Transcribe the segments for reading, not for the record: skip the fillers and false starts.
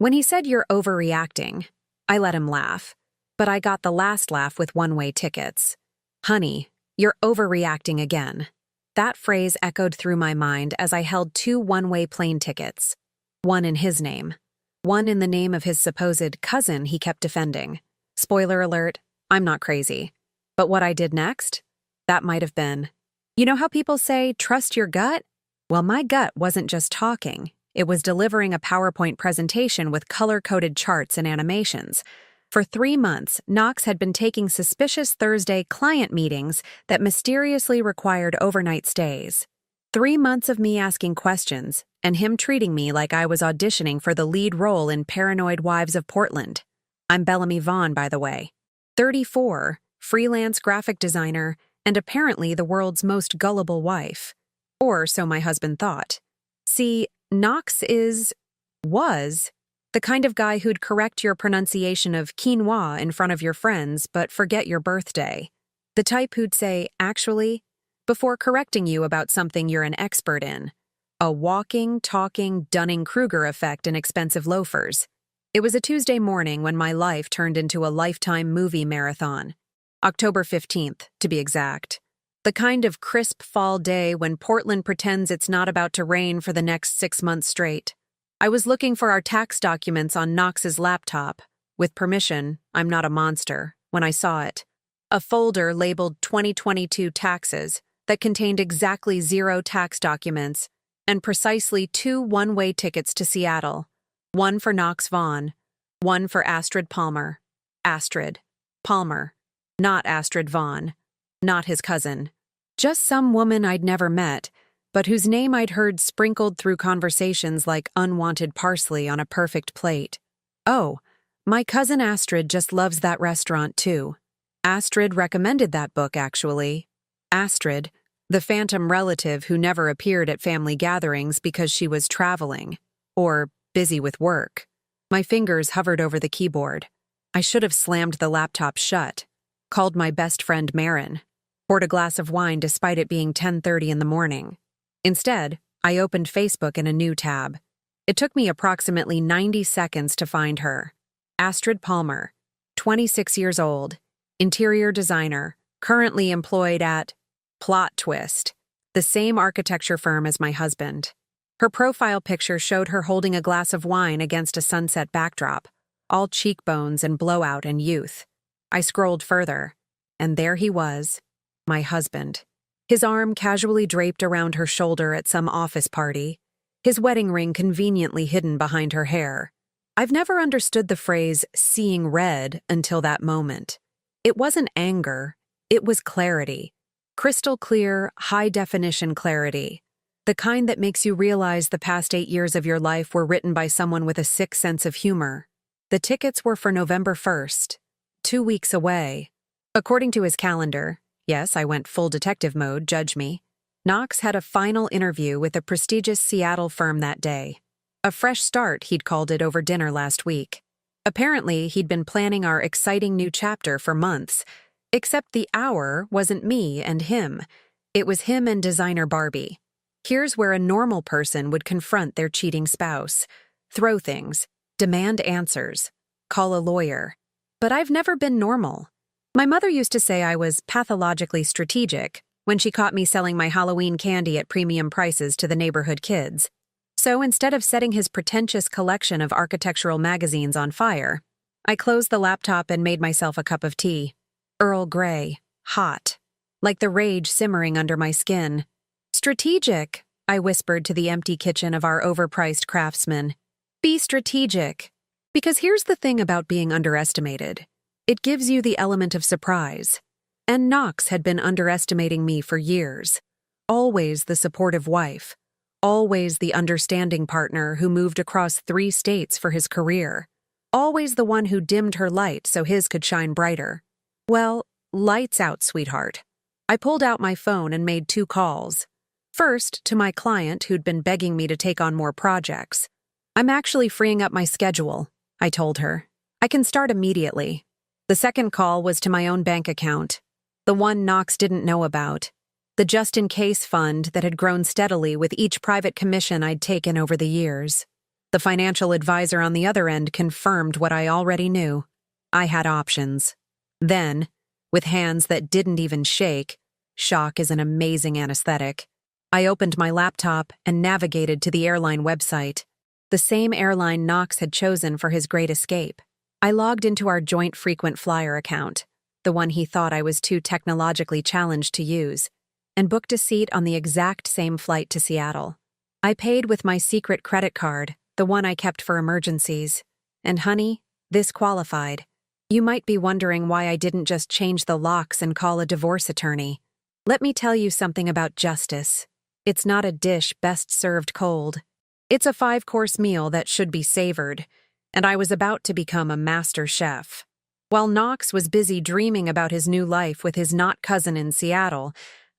When he said you're overreacting, I let him laugh. But I got the last laugh with one-way tickets. Honey, you're overreacting again. That phrase echoed through my mind as I held two one-way plane tickets. One in his name. One in the name of his supposed cousin he kept defending. Spoiler alert, I'm not crazy. But what I did next? That might have been. You know how people say, trust your gut? Well, my gut wasn't just talking. It was delivering a PowerPoint presentation with color-coded charts and animations. For 3 months, Knox had been taking suspicious Thursday client meetings that mysteriously required overnight stays. 3 months of me asking questions, and him treating me like I was auditioning for the lead role in Paranoid Wives of Portland. I'm Bellamy Vaughn, by the way. 34, freelance graphic designer, and apparently the world's most gullible wife. Or so my husband thought. See, Knox was, the kind of guy who'd correct your pronunciation of quinoa in front of your friends but forget your birthday. The type who'd say, actually, before correcting you about something you're an expert in. A walking, talking Dunning-Kruger effect in expensive loafers. It was a Tuesday morning when my life turned into a lifetime movie marathon. October 15th, to be exact. The kind of crisp fall day when Portland pretends it's not about to rain for the next 6 months straight. I was looking for our tax documents on Knox's laptop. With permission, I'm not a monster, when I saw it. A folder labeled 2022 taxes that contained exactly 0 tax documents and precisely 2 one-way tickets to Seattle. One for Knox Vaughn, one for Astrid Palmer. Astrid Palmer, not Astrid Vaughn, not his cousin. Just some woman I'd never met, but whose name I'd heard sprinkled through conversations like unwanted parsley on a perfect plate. Oh, my cousin Astrid just loves that restaurant too. Astrid recommended that book, actually. Astrid, the phantom relative who never appeared at family gatherings because she was traveling, or busy with work. My fingers hovered over the keyboard. I should have slammed the laptop shut, called my best friend Marin, poured a glass of wine despite it being 10:30 in the morning. Instead, I opened Facebook in a new tab. It took me approximately 90 seconds to find her. Astrid Palmer, 26 years old, interior designer, currently employed at Plot Twist, the same architecture firm as my husband. Her profile picture showed her holding a glass of wine against a sunset backdrop, all cheekbones and blowout and youth. I scrolled further, and there he was, my husband. His arm casually draped around her shoulder at some office party, his wedding ring conveniently hidden behind her hair. I've never understood the phrase seeing red until that moment. It wasn't anger, it was clarity. Crystal clear, high-definition clarity. The kind that makes you realize the past 8 years of your life were written by someone with a sick sense of humor. The tickets were for November 1st, 2 weeks away. According to his calendar, yes, I went full detective mode, judge me, Knox had a final interview with a prestigious Seattle firm that day. A fresh start, he'd called it over dinner last week. Apparently, he'd been planning our exciting new chapter for months, except the hour wasn't me and him. It was him and designer Barbie. Here's where a normal person would confront their cheating spouse, throw things, demand answers, call a lawyer. But I've never been normal. My mother used to say I was pathologically strategic when she caught me selling my Halloween candy at premium prices to the neighborhood kids. So instead of setting his pretentious collection of architectural magazines on fire, I closed the laptop and made myself a cup of tea. Earl Grey, hot, like the rage simmering under my skin. Strategic, I whispered to the empty kitchen of our overpriced craftsman. Be strategic. Because here's the thing about being underestimated. It gives you the element of surprise. And Knox had been underestimating me for years. Always the supportive wife. Always the understanding partner who moved across 3 states for his career. Always the one who dimmed her light so his could shine brighter. Well, lights out, sweetheart. I pulled out my phone and made 2 calls. First, to my client who'd been begging me to take on more projects. I'm actually freeing up my schedule, I told her. I can start immediately. The second call was to my own bank account, the one Knox didn't know about, the just-in-case fund that had grown steadily with each private commission I'd taken over the years. The financial advisor on the other end confirmed what I already knew. I had options. Then, with hands that didn't even shake, shock is an amazing anesthetic, I opened my laptop and navigated to the airline website, the same airline Knox had chosen for his great escape. I logged into our joint frequent flyer account, the one he thought I was too technologically challenged to use, and booked a seat on the exact same flight to Seattle. I paid with my secret credit card, the one I kept for emergencies. And honey, this qualified. You might be wondering why I didn't just change the locks and call a divorce attorney. Let me tell you something about justice. It's not a dish best served cold. It's a 5-course meal that should be savored, and I was about to become a master chef. While Knox was busy dreaming about his new life with his not-cousin in Seattle,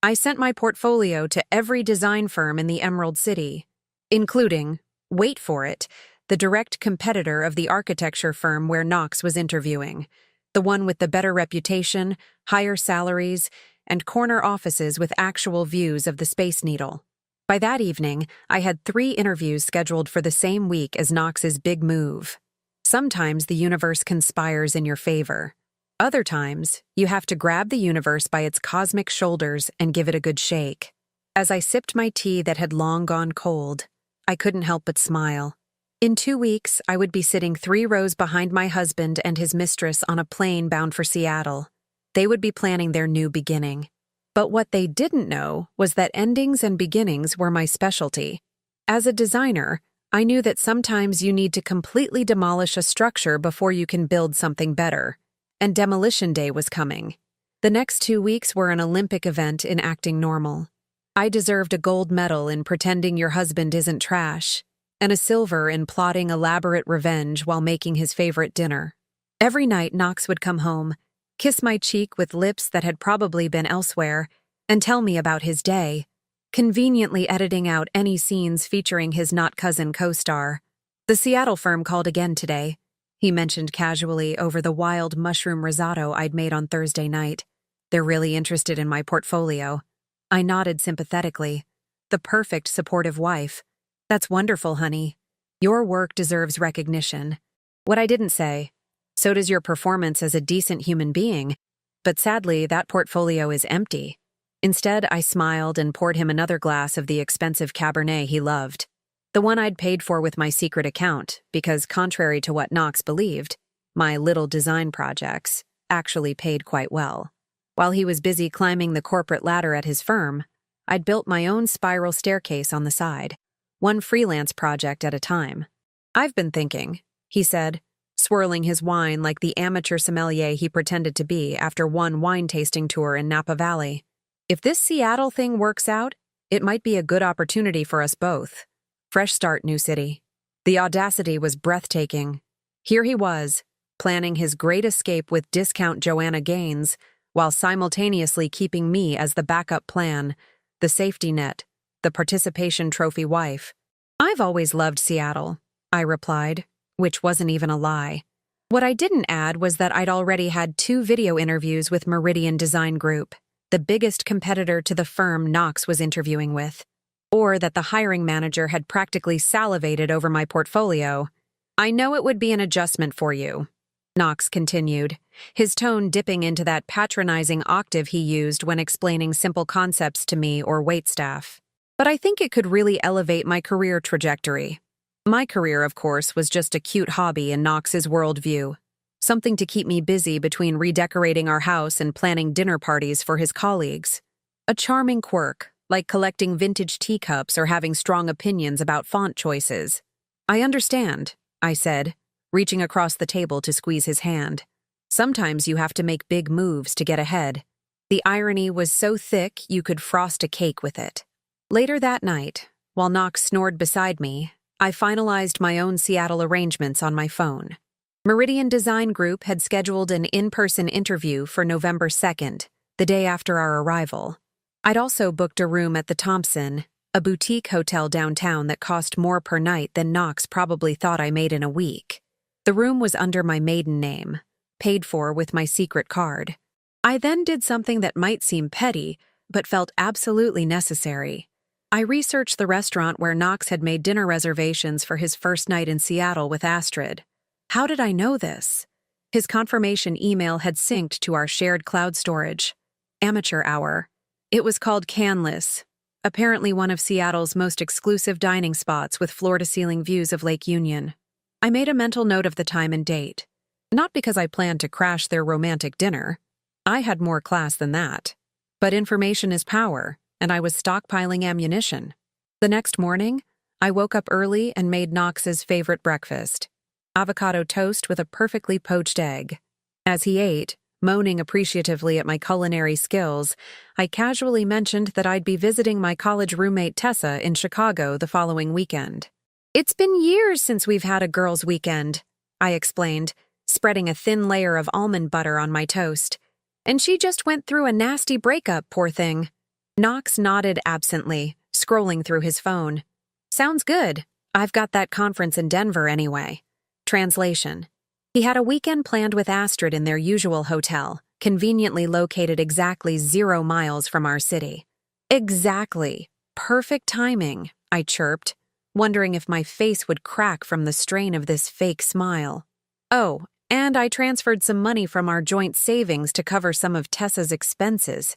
I sent my portfolio to every design firm in the Emerald City, including, wait for it, the direct competitor of the architecture firm where Knox was interviewing, the one with the better reputation, higher salaries, and corner offices with actual views of the Space Needle. By that evening, I had 3 interviews scheduled for the same week as Knox's big move. Sometimes the universe conspires in your favor. Other times, you have to grab the universe by its cosmic shoulders and give it a good shake. As I sipped my tea that had long gone cold, I couldn't help but smile. In 2 weeks, I would be sitting 3 rows behind my husband and his mistress on a plane bound for Seattle. They would be planning their new beginning. But what they didn't know was that endings and beginnings were my specialty. As a designer, I knew that sometimes you need to completely demolish a structure before you can build something better. And demolition day was coming. The next 2 weeks were an Olympic event in acting normal. I deserved a gold medal in pretending your husband isn't trash, and a silver in plotting elaborate revenge while making his favorite dinner. Every night Knox would come home, kiss my cheek with lips that had probably been elsewhere, and tell me about his day, conveniently editing out any scenes featuring his not-cousin co-star. The Seattle firm called again today, he mentioned casually over the wild mushroom risotto I'd made on Thursday night. They're really interested in my portfolio. I nodded sympathetically. The perfect supportive wife. That's wonderful, honey. Your work deserves recognition. What I didn't say. So does your performance as a decent human being. But sadly, that portfolio is empty. Instead, I smiled and poured him another glass of the expensive Cabernet he loved. The one I'd paid for with my secret account, because contrary to what Knox believed, my little design projects actually paid quite well. While he was busy climbing the corporate ladder at his firm, I'd built my own spiral staircase on the side, one freelance project at a time. I've been thinking, he said, swirling his wine like the amateur sommelier he pretended to be after one wine-tasting tour in Napa Valley. If this Seattle thing works out, it might be a good opportunity for us both. Fresh start, new city. The audacity was breathtaking. Here he was, planning his great escape with discount Joanna Gaines, while simultaneously keeping me as the backup plan, the safety net, the participation trophy wife. I've always loved Seattle, I replied, which wasn't even a lie. What I didn't add was that I'd already had 2 video interviews with Meridian Design Group, the biggest competitor to the firm Knox was interviewing with, or that the hiring manager had practically salivated over my portfolio. I know it would be an adjustment for you, Knox continued, his tone dipping into that patronizing octave he used when explaining simple concepts to me or waitstaff. But I think it could really elevate my career trajectory. My career, of course, was just a cute hobby in Knox's worldview, something to keep me busy between redecorating our house and planning dinner parties for his colleagues. A charming quirk, like collecting vintage teacups or having strong opinions about font choices. I understand, I said, reaching across the table to squeeze his hand. Sometimes you have to make big moves to get ahead. The irony was so thick you could frost a cake with it. Later that night, while Knox snored beside me, I finalized my own Seattle arrangements on my phone. Meridian Design Group had scheduled an in-person interview for November 2nd, the day after our arrival. I'd also booked a room at the Thompson, a boutique hotel downtown that cost more per night than Knox probably thought I made in a week. The room was under my maiden name, paid for with my secret card. I then did something that might seem petty, but felt absolutely necessary. I researched the restaurant where Knox had made dinner reservations for his first night in Seattle with Astrid. How did I know this? His confirmation email had synced to our shared cloud storage. Amateur hour. It was called Canlis, apparently one of Seattle's most exclusive dining spots with floor-to-ceiling views of Lake Union. I made a mental note of the time and date. Not because I planned to crash their romantic dinner. I had more class than that. But information is power, and I was stockpiling ammunition. The next morning, I woke up early and made Knox's favorite breakfast: avocado toast with a perfectly poached egg. As he ate, moaning appreciatively at my culinary skills, I casually mentioned that I'd be visiting my college roommate Tessa in Chicago the following weekend. "It's been years since we've had a girls' weekend," I explained, spreading a thin layer of almond butter on my toast. "And she just went through a nasty breakup, poor thing." Knox nodded absently, scrolling through his phone. "Sounds good. I've got that conference in Denver anyway." Translation. He had a weekend planned with Astrid in their usual hotel, conveniently located exactly 0 miles from our city. Exactly. Perfect timing, I chirped, wondering if my face would crack from the strain of this fake smile. Oh, and I transferred some money from our joint savings to cover some of Tessa's expenses.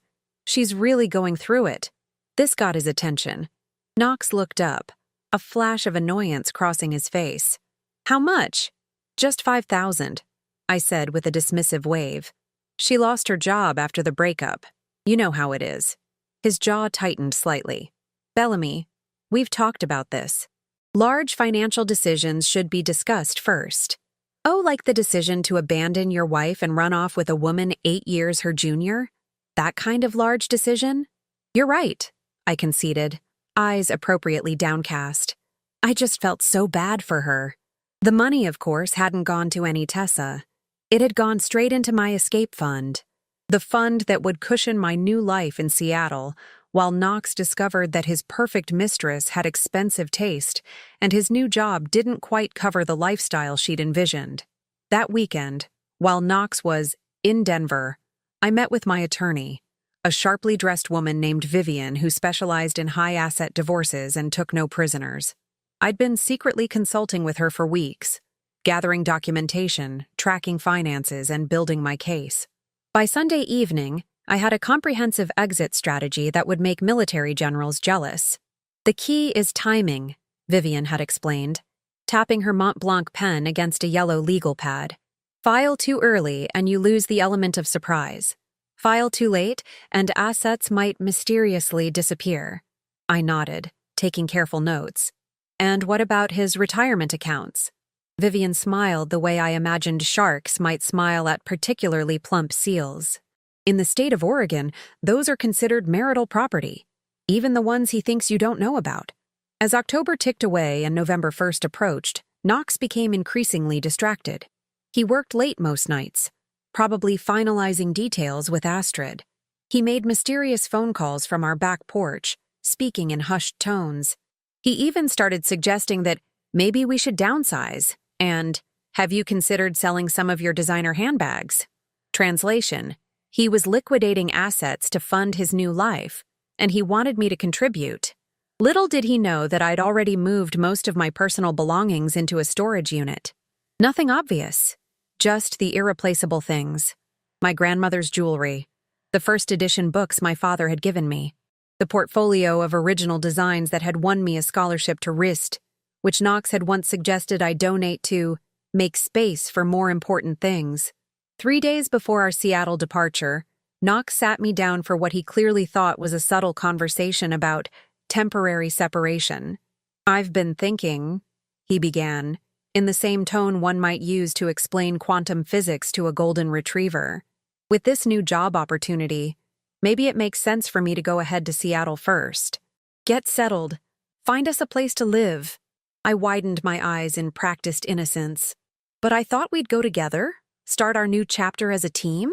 She's really going through it. This got his attention. Knox looked up, a flash of annoyance crossing his face. "How much?" "Just 5,000, I said with a dismissive wave. "She lost her job after the breakup. You know how it is." His jaw tightened slightly. "Bellamy, we've talked about this. Large financial decisions should be discussed first." "Oh, like the decision to abandon your wife and run off with a woman 8 years her junior? That kind of large decision?" "You're right," I conceded, eyes appropriately downcast. I just felt so bad for her. The money, of course, hadn't gone to any Tessa. It had gone straight into my escape fund, the fund that would cushion my new life in Seattle, while Knox discovered that his perfect mistress had expensive taste and his new job didn't quite cover the lifestyle she'd envisioned. That weekend, while Knox was in Denver, I met with my attorney, a sharply dressed woman named Vivian who specialized in high-asset divorces and took no prisoners. I'd been secretly consulting with her for weeks, gathering documentation, tracking finances, and building my case. By Sunday evening, I had a comprehensive exit strategy that would make military generals jealous. "The key is timing," Vivian had explained, tapping her Mont Blanc pen against a yellow legal pad. "File too early and you lose the element of surprise. File too late and assets might mysteriously disappear." I nodded, taking careful notes. "And what about his retirement accounts?" Vivian smiled the way I imagined sharks might smile at particularly plump seals. "In the state of Oregon, those are considered marital property, even the ones he thinks you don't know about." As October ticked away and November 1st approached, Knox became increasingly distracted. He worked late most nights, probably finalizing details with Astrid. He made mysterious phone calls from our back porch, speaking in hushed tones. He even started suggesting that maybe we should downsize, and, "Have you considered selling some of your designer handbags?" Translation: he was liquidating assets to fund his new life, and he wanted me to contribute. Little did he know that I'd already moved most of my personal belongings into a storage unit. Nothing obvious, just the irreplaceable things. My grandmother's jewelry, the first edition books my father had given me, the portfolio of original designs that had won me a scholarship to RIST, which Knox had once suggested I donate to make space for more important things. 3 days before our Seattle departure, Knox sat me down for what he clearly thought was a subtle conversation about temporary separation. "I've been thinking," he began, in the same tone one might use to explain quantum physics to a golden retriever. "With this new job opportunity, maybe it makes sense for me to go ahead to Seattle first. Get settled. Find us a place to live." I widened my eyes in practiced innocence. "But I thought we'd go together? Start our new chapter as a team?"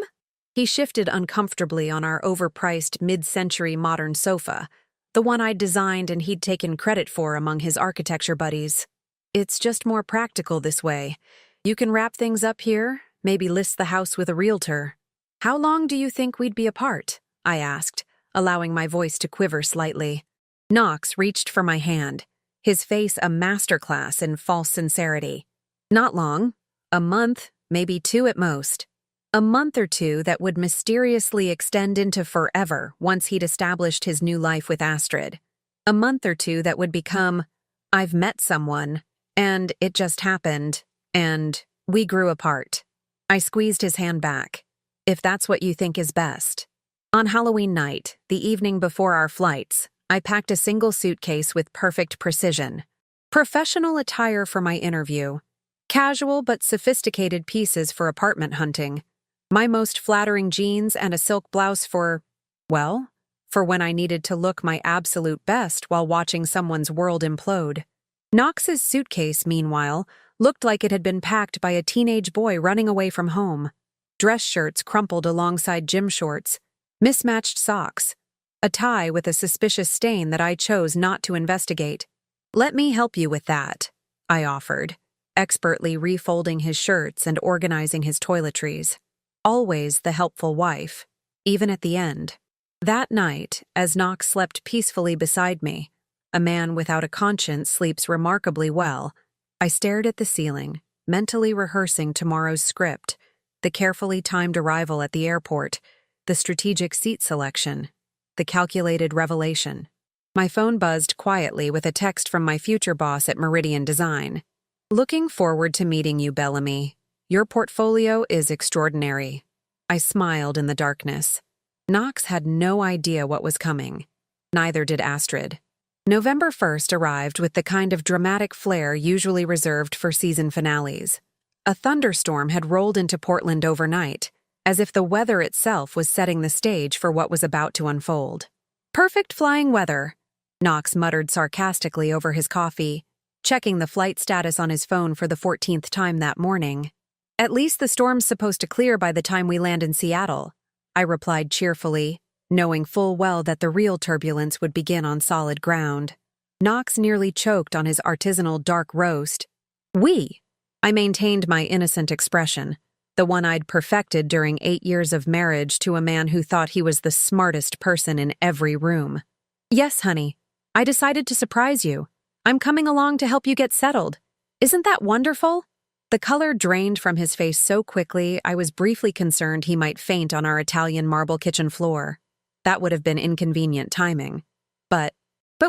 He shifted uncomfortably on our overpriced mid-century modern sofa, the one I'd designed and he'd taken credit for among his architecture buddies. "It's just more practical this way. You can wrap things up here, maybe list the house with a realtor." "How long do you think we'd be apart?" I asked, allowing my voice to quiver slightly. Knox reached for my hand, his face a masterclass in false sincerity. Not long. A month, maybe 2 at most. A month or 2 that would mysteriously extend into forever once he'd established his new life with Astrid. A month or 2 that would become, I've met someone, and it just happened, and we grew apart. I squeezed his hand back. If that's what you think is best. On Halloween night, the evening before our flights, I packed a single suitcase with perfect precision. Professional attire for my interview. Casual but sophisticated pieces for apartment hunting. My most flattering jeans and a silk blouse for when I needed to look my absolute best while watching someone's world implode. Knox's suitcase, meanwhile, looked like it had been packed by a teenage boy running away from home. Dress shirts crumpled alongside gym shorts, mismatched socks, a tie with a suspicious stain that I chose not to investigate. "Let me help you with that," I offered, expertly refolding his shirts and organizing his toiletries. Always the helpful wife, even at the end. That night, as Knox slept peacefully beside me, a man without a conscience sleeps remarkably well, I stared at the ceiling, mentally rehearsing tomorrow's script, the carefully timed arrival at the airport, the strategic seat selection, the calculated revelation. My phone buzzed quietly with a text from my future boss at Meridian Design. "Looking forward to meeting you, Bellamy. Your portfolio is extraordinary." I smiled in the darkness. Knox had no idea what was coming. Neither did Astrid. November 1st arrived with the kind of dramatic flair usually reserved for season finales. A thunderstorm had rolled into Portland overnight, as if the weather itself was setting the stage for what was about to unfold. "Perfect flying weather," Knox muttered sarcastically over his coffee, checking the flight status on his phone for the 14th time that morning. "At least the storm's supposed to clear by the time we land in Seattle," I replied cheerfully, knowing full well that the real turbulence would begin on solid ground. Knox nearly choked on his artisanal dark roast. "We?" I maintained my innocent expression, the one I'd perfected during 8 years of marriage to a man who thought he was the smartest person in every room. "Yes, honey. I decided to surprise you. I'm coming along to help you get settled. Isn't that wonderful?" The color drained from his face so quickly I was briefly concerned he might faint on our Italian marble kitchen floor. That would have been inconvenient timing. But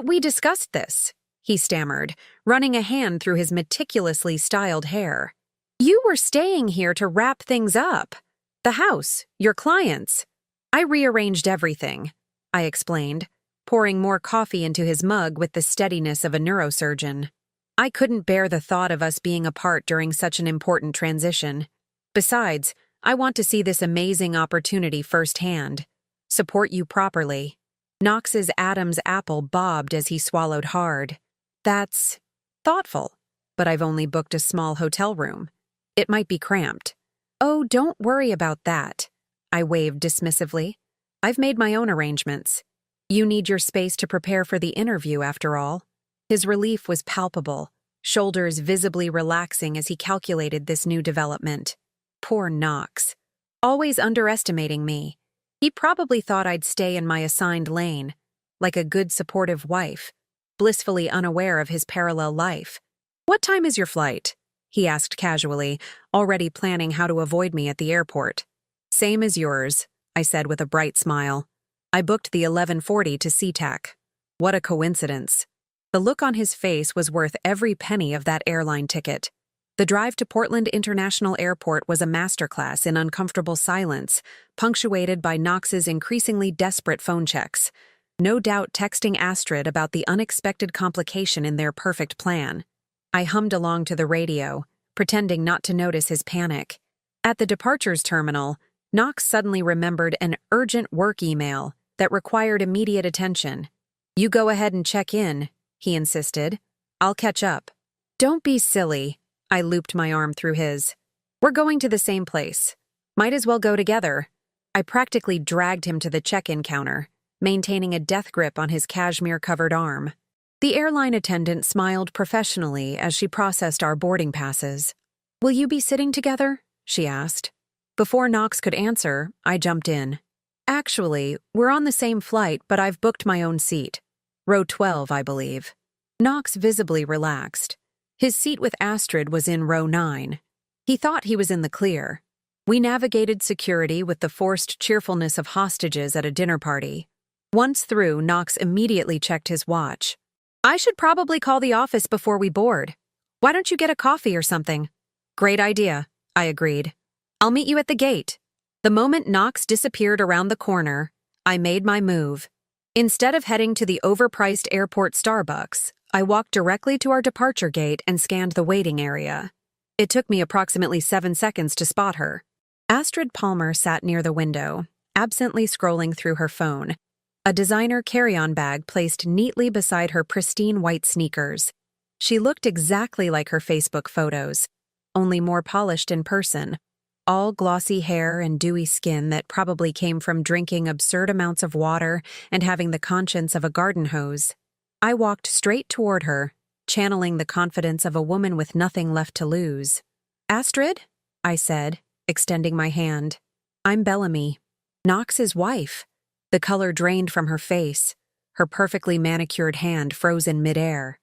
we discussed this," he stammered, running a hand through his meticulously styled hair. "You were staying here to wrap things up. The house, your clients." "I rearranged everything," I explained, pouring more coffee into his mug with the steadiness of a neurosurgeon. I couldn't bear the thought of us being apart during such an important transition. Besides, I want to see this amazing opportunity firsthand. Support you properly. Knox's Adam's apple bobbed as he swallowed hard. "That's thoughtful, but I've only booked a small hotel room. It might be cramped." "Oh, don't worry about that," I waved dismissively. "I've made my own arrangements. You need your space to prepare for the interview, after all." His relief was palpable, shoulders visibly relaxing as he calculated this new development. Poor Knox. Always underestimating me. He probably thought I'd stay in my assigned lane, like a good supportive wife, blissfully unaware of his parallel life. "What time is your flight?" he asked casually, already planning how to avoid me at the airport. "Same as yours," I said with a bright smile. "I booked the 11:40 to SeaTac. What a coincidence." The look on his face was worth every penny of that airline ticket. The drive to Portland International Airport was a masterclass in uncomfortable silence, punctuated by Knox's increasingly desperate phone checks, no doubt texting Astrid about the unexpected complication in their perfect plan. I hummed along to the radio, pretending not to notice his panic. At the departures terminal, Knox suddenly remembered an urgent work email that required immediate attention. "You go ahead and check in," he insisted. "I'll catch up." "Don't be silly," I looped my arm through his. "We're going to the same place. Might as well go together." I practically dragged him to the check-in counter, maintaining a death grip on his cashmere-covered arm. The airline attendant smiled professionally as she processed our boarding passes. "Will you be sitting together?" she asked. Before Knox could answer, I jumped in. "Actually, we're on the same flight, but I've booked my own seat." Row 12, I believe. Knox visibly relaxed. His seat with Astrid was in row 9. He thought he was in the clear. We navigated security with the forced cheerfulness of hostages at a dinner party. Once through, Knox immediately checked his watch. I should probably call the office before we board. Why don't you get a coffee or something? Great idea, I agreed. I'll meet you at the gate. The moment Knox disappeared around the corner, I made my move. Instead of heading to the overpriced airport Starbucks, I walked directly to our departure gate and scanned the waiting area. It took me approximately 7 seconds to spot her. Astrid Palmer sat near the window, absently scrolling through her phone, a designer carry-on bag placed neatly beside her pristine white sneakers. She looked exactly like her Facebook photos, only more polished in person, all glossy hair and dewy skin that probably came from drinking absurd amounts of water and having the conscience of a garden hose. I walked straight toward her, channeling the confidence of a woman with nothing left to lose. Astrid? I said, extending my hand. I'm Bellamy, Knox's wife. The color drained from her face, her perfectly manicured hand frozen midair.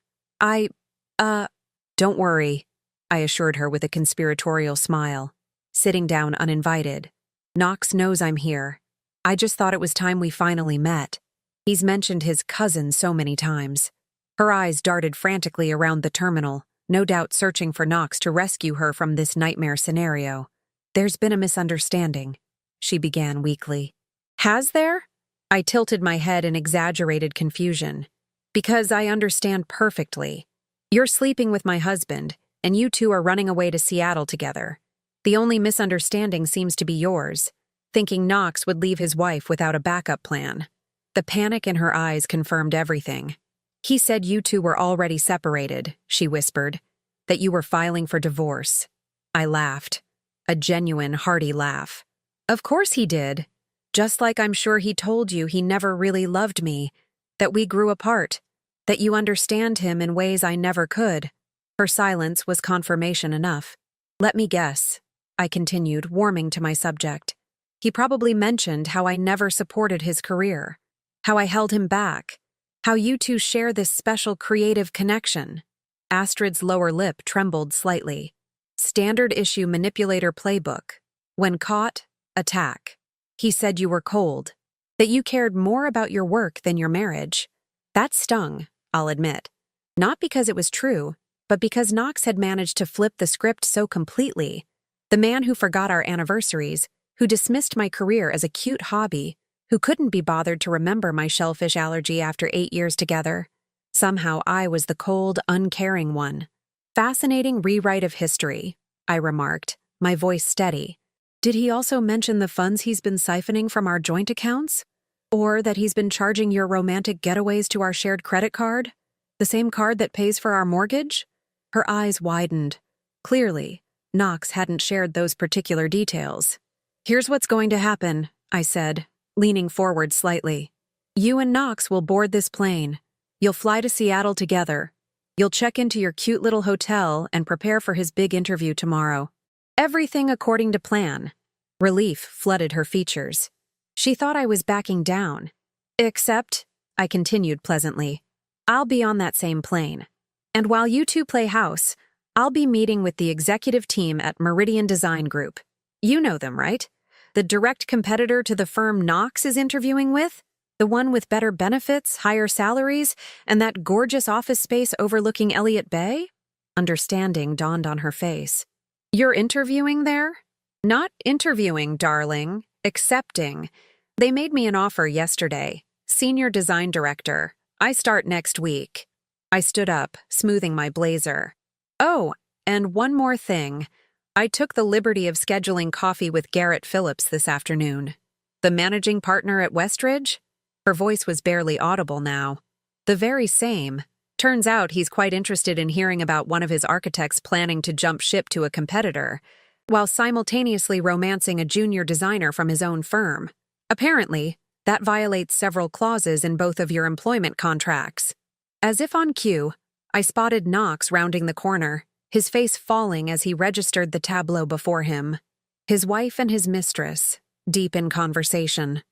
Don't worry, I assured her with a conspiratorial smile, sitting down uninvited. Knox knows I'm here. I just thought it was time we finally met. He's mentioned his cousin so many times. Her eyes darted frantically around the terminal, no doubt searching for Knox to rescue her from this nightmare scenario. There's been a misunderstanding, she began weakly. Has there? I tilted my head in exaggerated confusion. Because I understand perfectly. You're sleeping with my husband, and you two are running away to Seattle together. The only misunderstanding seems to be yours, thinking Knox would leave his wife without a backup plan. The panic in her eyes confirmed everything. He said you two were already separated, she whispered, that you were filing for divorce. I laughed, a genuine, hearty laugh. Of course he did. Just like I'm sure he told you he never really loved me, that we grew apart, that you understand him in ways I never could. Her silence was confirmation enough. Let me guess, I continued, warming to my subject. He probably mentioned how I never supported his career, how I held him back, how you two share this special creative connection. Astrid's lower lip trembled slightly. Standard issue manipulator playbook. When caught, attack. He said you were cold, that you cared more about your work than your marriage. That stung, I'll admit. Not because it was true, but because Knox had managed to flip the script so completely. The man who forgot our anniversaries, who dismissed my career as a cute hobby, who couldn't be bothered to remember my shellfish allergy after 8 years together. Somehow I was the cold, uncaring one. Fascinating rewrite of history, I remarked, my voice steady. Did he also mention the funds he's been siphoning from our joint accounts? Or that he's been charging your romantic getaways to our shared credit card? The same card that pays for our mortgage? Her eyes widened. Clearly, Knox hadn't shared those particular details. Here's what's going to happen, I said, leaning forward slightly. You and Knox will board this plane. You'll fly to Seattle together. You'll check into your cute little hotel and prepare for his big interview tomorrow. Everything according to plan. Relief flooded her features. She thought I was backing down. Except, I continued pleasantly, I'll be on that same plane. And while you two play house, I'll be meeting with the executive team at Meridian Design Group. You know them, right? The direct competitor to the firm Knox is interviewing with? The one with better benefits, higher salaries, and that gorgeous office space overlooking Elliott Bay? Understanding dawned on her face. You're interviewing there? Not interviewing, darling. Accepting. They made me an offer yesterday. Senior Design Director. I start next week. I stood up, smoothing my blazer. Oh, and one more thing. I took the liberty of scheduling coffee with Garrett Phillips this afternoon. The managing partner at Westridge? Her voice was barely audible now. The very same. Turns out he's quite interested in hearing about one of his architects planning to jump ship to a competitor, while simultaneously romancing a junior designer from his own firm. Apparently, that violates several clauses in both of your employment contracts. As if on cue, I spotted Knox rounding the corner, his face falling as he registered the tableau before him. His wife and his mistress, deep in conversation.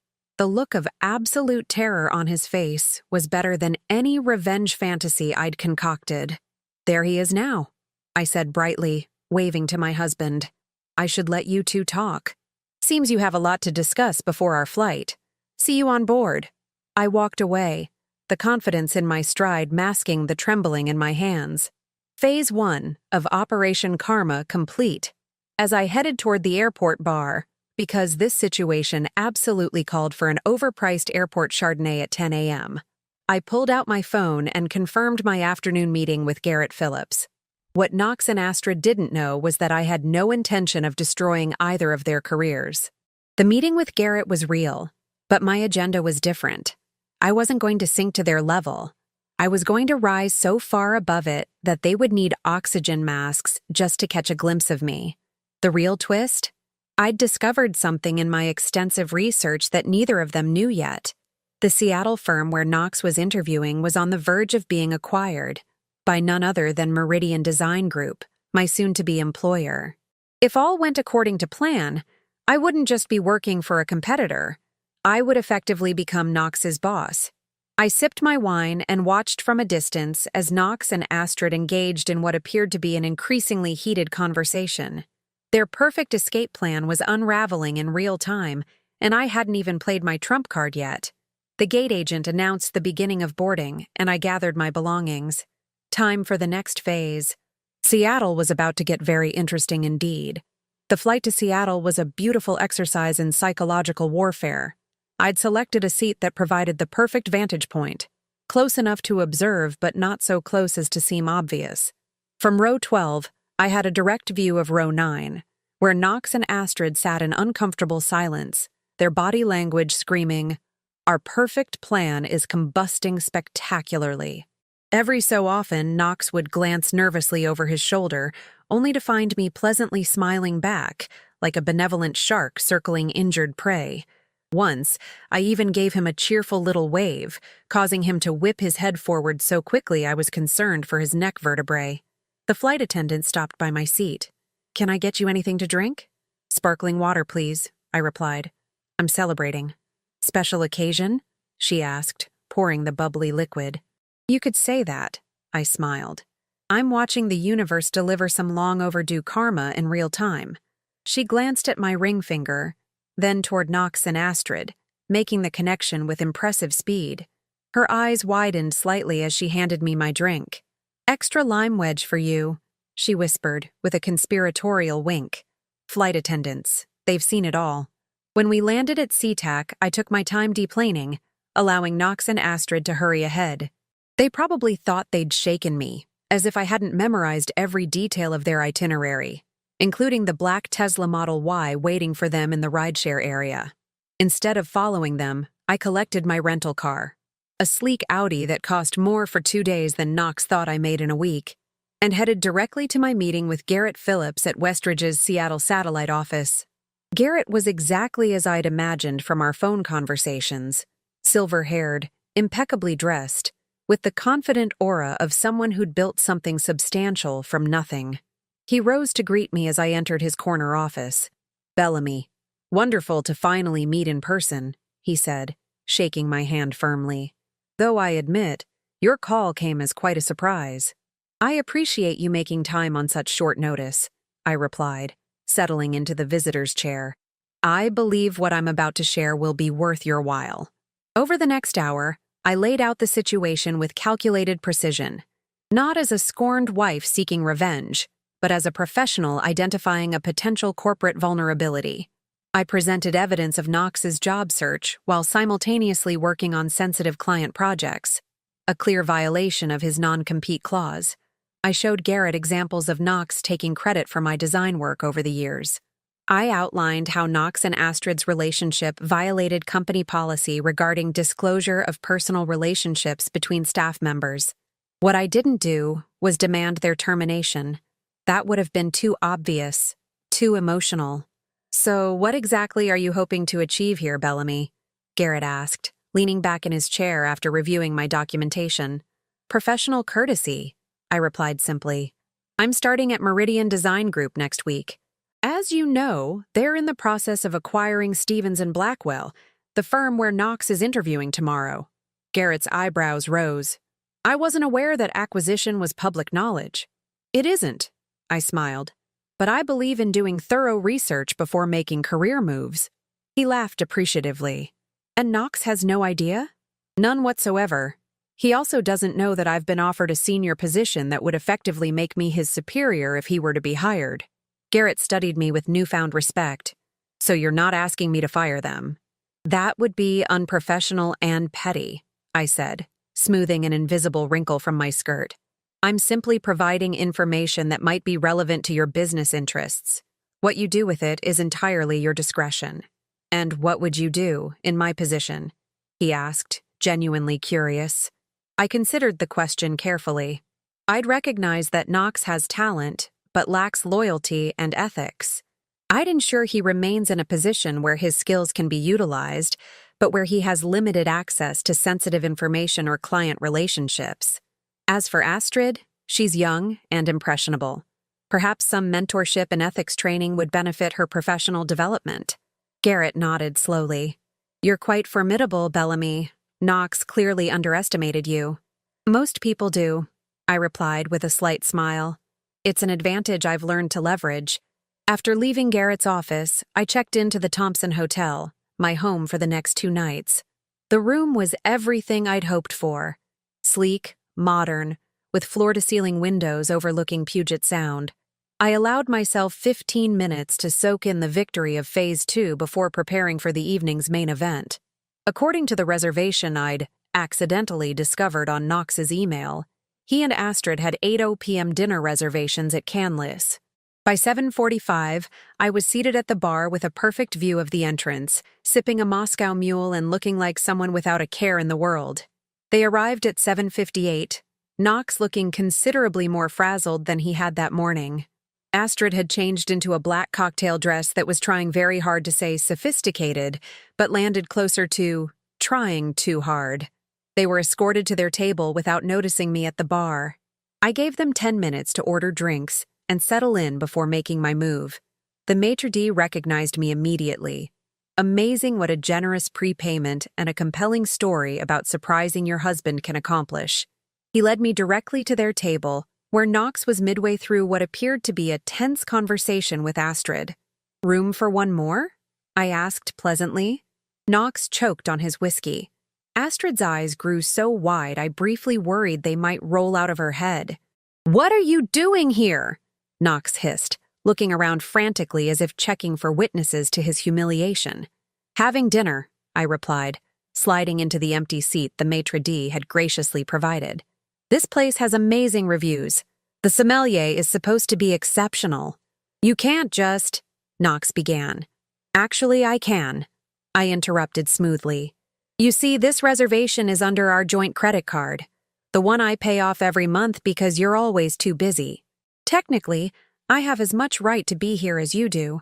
The look of absolute terror on his face was better than any revenge fantasy I'd concocted. "There he is now," I said brightly, waving to my husband. "I should let you two talk. Seems you have a lot to discuss before our flight. See you on board." I walked away, the confidence in my stride masking the trembling in my hands. Phase 1 of Operation Karma complete. As I headed toward the airport bar, because this situation absolutely called for an overpriced airport Chardonnay at 10 a.m., I pulled out my phone and confirmed my afternoon meeting with Garrett Phillips. What Knox and Astrid didn't know was that I had no intention of destroying either of their careers. The meeting with Garrett was real, but my agenda was different. I wasn't going to sink to their level. I was going to rise so far above it that they would need oxygen masks just to catch a glimpse of me. The real twist? I'd discovered something in my extensive research that neither of them knew yet. The Seattle firm where Knox was interviewing was on the verge of being acquired by none other than Meridian Design Group, my soon-to-be employer. If all went according to plan, I wouldn't just be working for a competitor. I would effectively become Knox's boss. I sipped my wine and watched from a distance as Knox and Astrid engaged in what appeared to be an increasingly heated conversation. Their perfect escape plan was unraveling in real time, and I hadn't even played my trump card yet. The gate agent announced the beginning of boarding, and I gathered my belongings. Time for the next phase. Seattle was about to get very interesting indeed. The flight to Seattle was a beautiful exercise in psychological warfare. I'd selected a seat that provided the perfect vantage point, close enough to observe but not so close as to seem obvious. From row 12, I had a direct view of row 9, where Knox and Astrid sat in uncomfortable silence, their body language screaming, "Our perfect plan is combusting spectacularly." Every so often, Knox would glance nervously over his shoulder, only to find me pleasantly smiling back, like a benevolent shark circling injured prey. Once, I even gave him a cheerful little wave, causing him to whip his head forward so quickly I was concerned for his neck vertebrae. The flight attendant stopped by my seat. "Can I get you anything to drink?" "Sparkling water, please," I replied. "I'm celebrating." "Special occasion?" she asked, pouring the bubbly liquid. "You could say that," I smiled. "I'm watching the universe deliver some long-overdue karma in real time." She glanced at my ring finger, then toward Knox and Astrid, making the connection with impressive speed. Her eyes widened slightly as she handed me my drink. "Extra lime wedge for you," she whispered, with a conspiratorial wink. "Flight attendants, they've seen it all." When we landed at SeaTac, I took my time deplaning, allowing Knox and Astrid to hurry ahead. They probably thought they'd shaken me, as if I hadn't memorized every detail of their itinerary, including the black Tesla Model Y waiting for them in the rideshare area. Instead of following them, I collected my rental car, a sleek Audi that cost more for 2 days than Knox thought I made in a week, and headed directly to my meeting with Garrett Phillips at Westridge's Seattle satellite office. Garrett was exactly as I'd imagined from our phone conversations, silver-haired, impeccably dressed, with the confident aura of someone who'd built something substantial from nothing. He rose to greet me as I entered his corner office. "Bellamy, wonderful to finally meet in person," he said, shaking my hand firmly. "Though I admit, your call came as quite a surprise." "I appreciate you making time on such short notice," I replied, settling into the visitor's chair. "I believe what I'm about to share will be worth your while." Over the next hour, I laid out the situation with calculated precision, not as a scorned wife seeking revenge, but as a professional identifying a potential corporate vulnerability. I presented evidence of Knox's job search while simultaneously working on sensitive client projects, a clear violation of his non-compete clause. I showed Garrett examples of Knox taking credit for my design work over the years. I outlined how Knox and Astrid's relationship violated company policy regarding disclosure of personal relationships between staff members. What I didn't do was demand their termination. That would have been too obvious, too emotional. "So what exactly are you hoping to achieve here, Bellamy?" Garrett asked, leaning back in his chair after reviewing my documentation. "Professional courtesy," I replied simply. "I'm starting at Meridian Design Group next week. As you know, they're in the process of acquiring Stevens and Blackwell, The firm where Knox is interviewing tomorrow. Garrett's eyebrows rose. I wasn't aware that acquisition was public knowledge. It isn't, I smiled. But I believe in doing thorough research before making career moves. He laughed appreciatively. And Knox has no idea? None whatsoever. He also doesn't know that I've been offered a senior position that would effectively make me his superior if he were to be hired. Garrett studied me with newfound respect. So you're not asking me to fire them? That would be unprofessional and petty, I said, smoothing an invisible wrinkle from my skirt. I'm simply providing information that might be relevant to your business interests. What you do with it is entirely your discretion. And what would you do in my position? He asked, genuinely curious. I considered the question carefully. I'd recognize that Knox has talent, but lacks loyalty and ethics. I'd ensure he remains in a position where his skills can be utilized, but where he has limited access to sensitive information or client relationships. As for Astrid, she's young and impressionable. Perhaps some mentorship and ethics training would benefit her professional development. Garrett nodded slowly. You're quite formidable, Bellamy. Knox clearly underestimated you. Most people do, I replied with a slight smile. It's an advantage I've learned to leverage. After leaving Garrett's office, I checked into the Thompson Hotel, my home for the next 2 nights. The room was everything I'd hoped for. Sleek, modern, with floor-to-ceiling windows overlooking Puget Sound. I allowed myself 15 minutes to soak in the victory of Phase 2 before preparing for the evening's main event. According to the reservation I'd accidentally discovered on Knox's email, he and Astrid had 8:00 p.m. dinner reservations at Canlis. By 7:45, I was seated at the bar with a perfect view of the entrance, sipping a Moscow Mule and looking like someone without a care in the world. They arrived at 7:58, Knox looking considerably more frazzled than he had that morning. Astrid had changed into a black cocktail dress that was trying very hard to say sophisticated, but landed closer to trying too hard. They were escorted to their table without noticing me at the bar. I gave them 10 minutes to order drinks and settle in before making my move. The maitre d' recognized me immediately. Amazing what a generous prepayment and a compelling story about surprising your husband can accomplish. He led me directly to their table, where Knox was midway through what appeared to be a tense conversation with Astrid. Room for one more? I asked pleasantly. Knox choked on his whiskey. Astrid's eyes grew so wide I briefly worried they might roll out of her head. What are you doing here? Knox hissed, looking around frantically as if checking for witnesses to his humiliation. Having dinner, I replied, sliding into the empty seat the maitre d' had graciously provided. This place has amazing reviews. The sommelier is supposed to be exceptional. You can't just... Knox began. Actually, I can. I interrupted smoothly. You see, this reservation is under our joint credit card. The one I pay off every month because you're always too busy. Technically, I have as much right to be here as you do.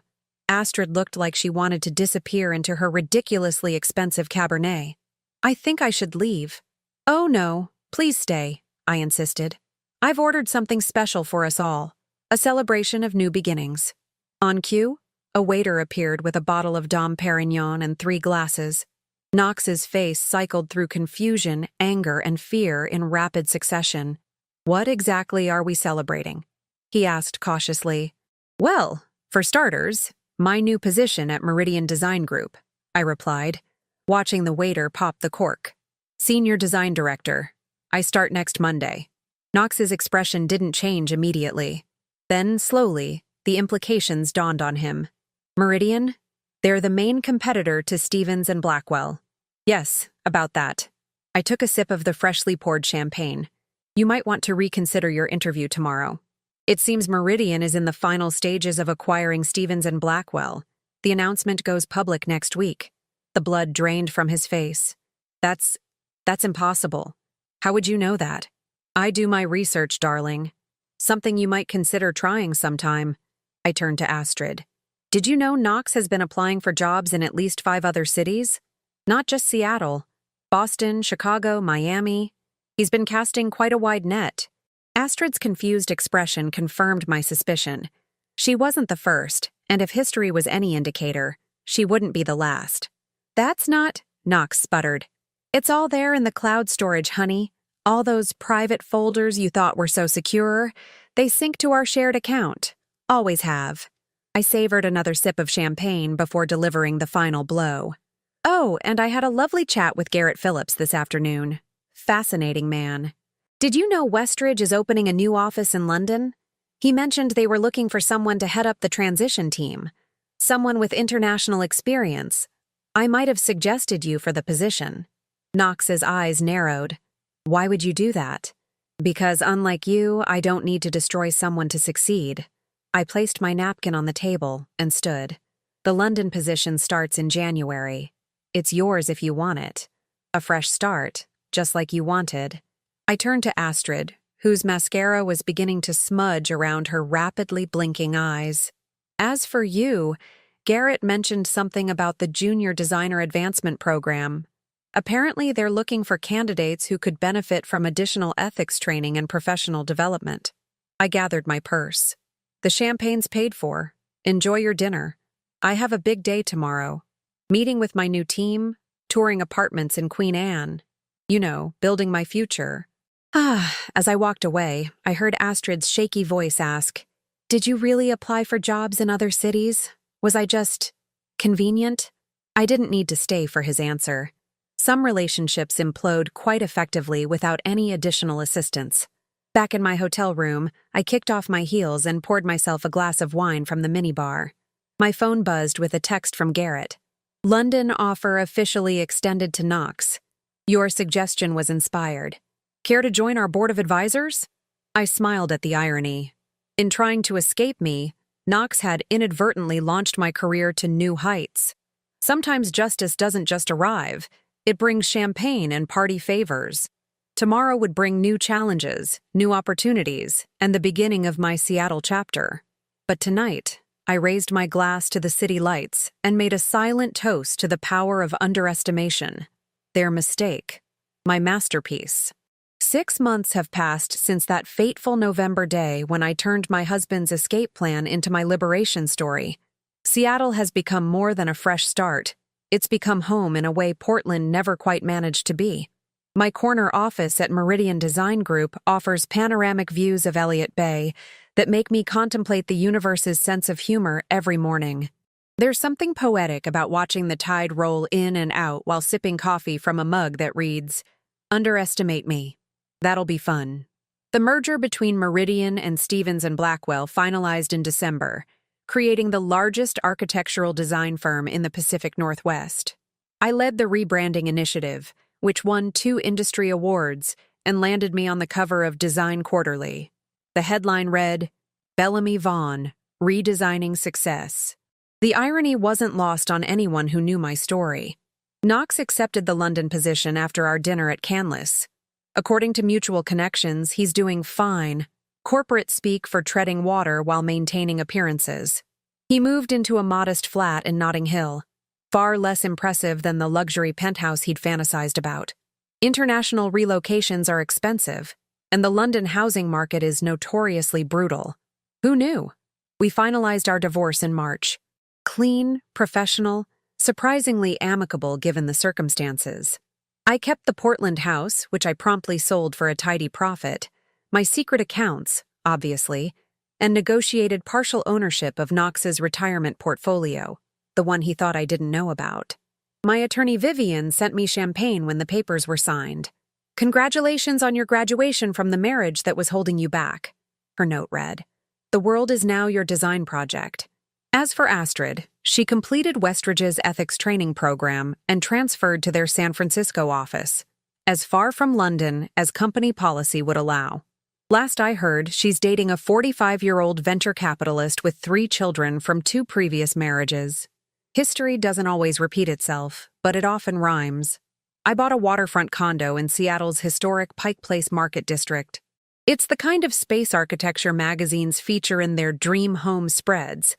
Astrid looked like she wanted to disappear into her ridiculously expensive Cabernet. I think I should leave. Oh no, please stay, I insisted. I've ordered something special for us all. A celebration of new beginnings. On cue, a waiter appeared with a bottle of Dom Perignon and 3 glasses. Knox's face cycled through confusion, anger, and fear in rapid succession. What exactly are we celebrating? He asked cautiously. Well, for starters, my new position at Meridian Design Group, I replied, watching the waiter pop the cork. Senior Design Director. I start next Monday. Knox's expression didn't change immediately. Then, slowly, the implications dawned on him. Meridian? They're the main competitor to Stevens and Blackwell. Yes, about that. I took a sip of the freshly poured champagne. You might want to reconsider your interview tomorrow. It seems Meridian is in the final stages of acquiring Stevens and Blackwell. The announcement goes public next week. The blood drained from his face. That's impossible. How would you know that? I do my research, darling. Something you might consider trying sometime. I turned to Astrid. Did you know Knox has been applying for jobs in at least 5 other cities? Not just Seattle. Boston, Chicago, Miami. He's been casting quite a wide net. Astrid's confused expression confirmed my suspicion. She wasn't the first, and if history was any indicator, she wouldn't be the last. That's not... Knox sputtered. It's all there in the cloud storage, honey. All those private folders you thought were so secure, they sync to our shared account. Always have. I savored another sip of champagne before delivering the final blow. Oh, and I had a lovely chat with Garrett Phillips this afternoon. Fascinating man. Did you know Westridge is opening a new office in London? He mentioned they were looking for someone to head up the transition team. Someone with international experience. I might have suggested you for the position. Knox's eyes narrowed. Why would you do that? Because unlike you, I don't need to destroy someone to succeed. I placed my napkin on the table and stood. The London position starts in January. It's yours if you want it. A fresh start, just like you wanted. I turned to Astrid, whose mascara was beginning to smudge around her rapidly blinking eyes. As for you, Garrett mentioned something about the Junior Designer Advancement Program. Apparently, they're looking for candidates who could benefit from additional ethics training and professional development. I gathered my purse. The champagne's paid for. Enjoy your dinner. I have a big day tomorrow. Meeting with my new team, touring apartments in Queen Anne. You know, building my future. As I walked away, I heard Astrid's shaky voice ask, Did you really apply for jobs in other cities? Was I just convenient? I didn't need to stay for his answer. Some relationships implode quite effectively without any additional assistance. Back in my hotel room, I kicked off my heels and poured myself a glass of wine from the minibar. My phone buzzed with a text from Garrett. London offer officially extended to Knox. Your suggestion was inspired. Care to join our board of advisors? I smiled at the irony. In trying to escape me, Knox had inadvertently launched my career to new heights. Sometimes justice doesn't just arrive, it brings champagne and party favors. Tomorrow would bring new challenges, new opportunities, and the beginning of my Seattle chapter. But tonight, I raised my glass to the city lights and made a silent toast to the power of underestimation. Their mistake. My masterpiece. 6 months have passed since that fateful November day when I turned my husband's escape plan into my liberation story. Seattle has become more than a fresh start. It's become home in a way Portland never quite managed to be. My corner office at Meridian Design Group offers panoramic views of Elliott Bay that make me contemplate the universe's sense of humor every morning. There's something poetic about watching the tide roll in and out while sipping coffee from a mug that reads, Underestimate me. That'll be fun. The merger between Meridian and Stevens and Blackwell finalized in December, creating the largest architectural design firm in the Pacific Northwest. I led the rebranding initiative, which won 2 industry awards and landed me on the cover of Design Quarterly. The headline read, Bellamy Vaughn, Redesigning Success. The irony wasn't lost on anyone who knew my story. Knox accepted the London position after our dinner at Canlis. According to mutual connections, he's doing fine. Corporate speak for treading water while maintaining appearances. He moved into a modest flat in Notting Hill, far less impressive than the luxury penthouse he'd fantasized about. International relocations are expensive, and the London housing market is notoriously brutal. Who knew? We finalized our divorce in March. Clean, professional, surprisingly amicable given the circumstances. I kept the Portland house, which I promptly sold for a tidy profit, my secret accounts, obviously, and negotiated partial ownership of Knox's retirement portfolio, the one he thought I didn't know about. My attorney Vivian sent me champagne when the papers were signed. Congratulations on your graduation from the marriage that was holding you back, her note read. The world is now your design project. As for Astrid, she completed Westridge's ethics training program and transferred to their San Francisco office, as far from London as company policy would allow. Last I heard, she's dating a 45-year-old venture capitalist with 3 children from 2 previous marriages. History doesn't always repeat itself, but it often rhymes. I bought a waterfront condo in Seattle's historic Pike Place Market District. It's the kind of space architecture magazines feature in their dream home spreads.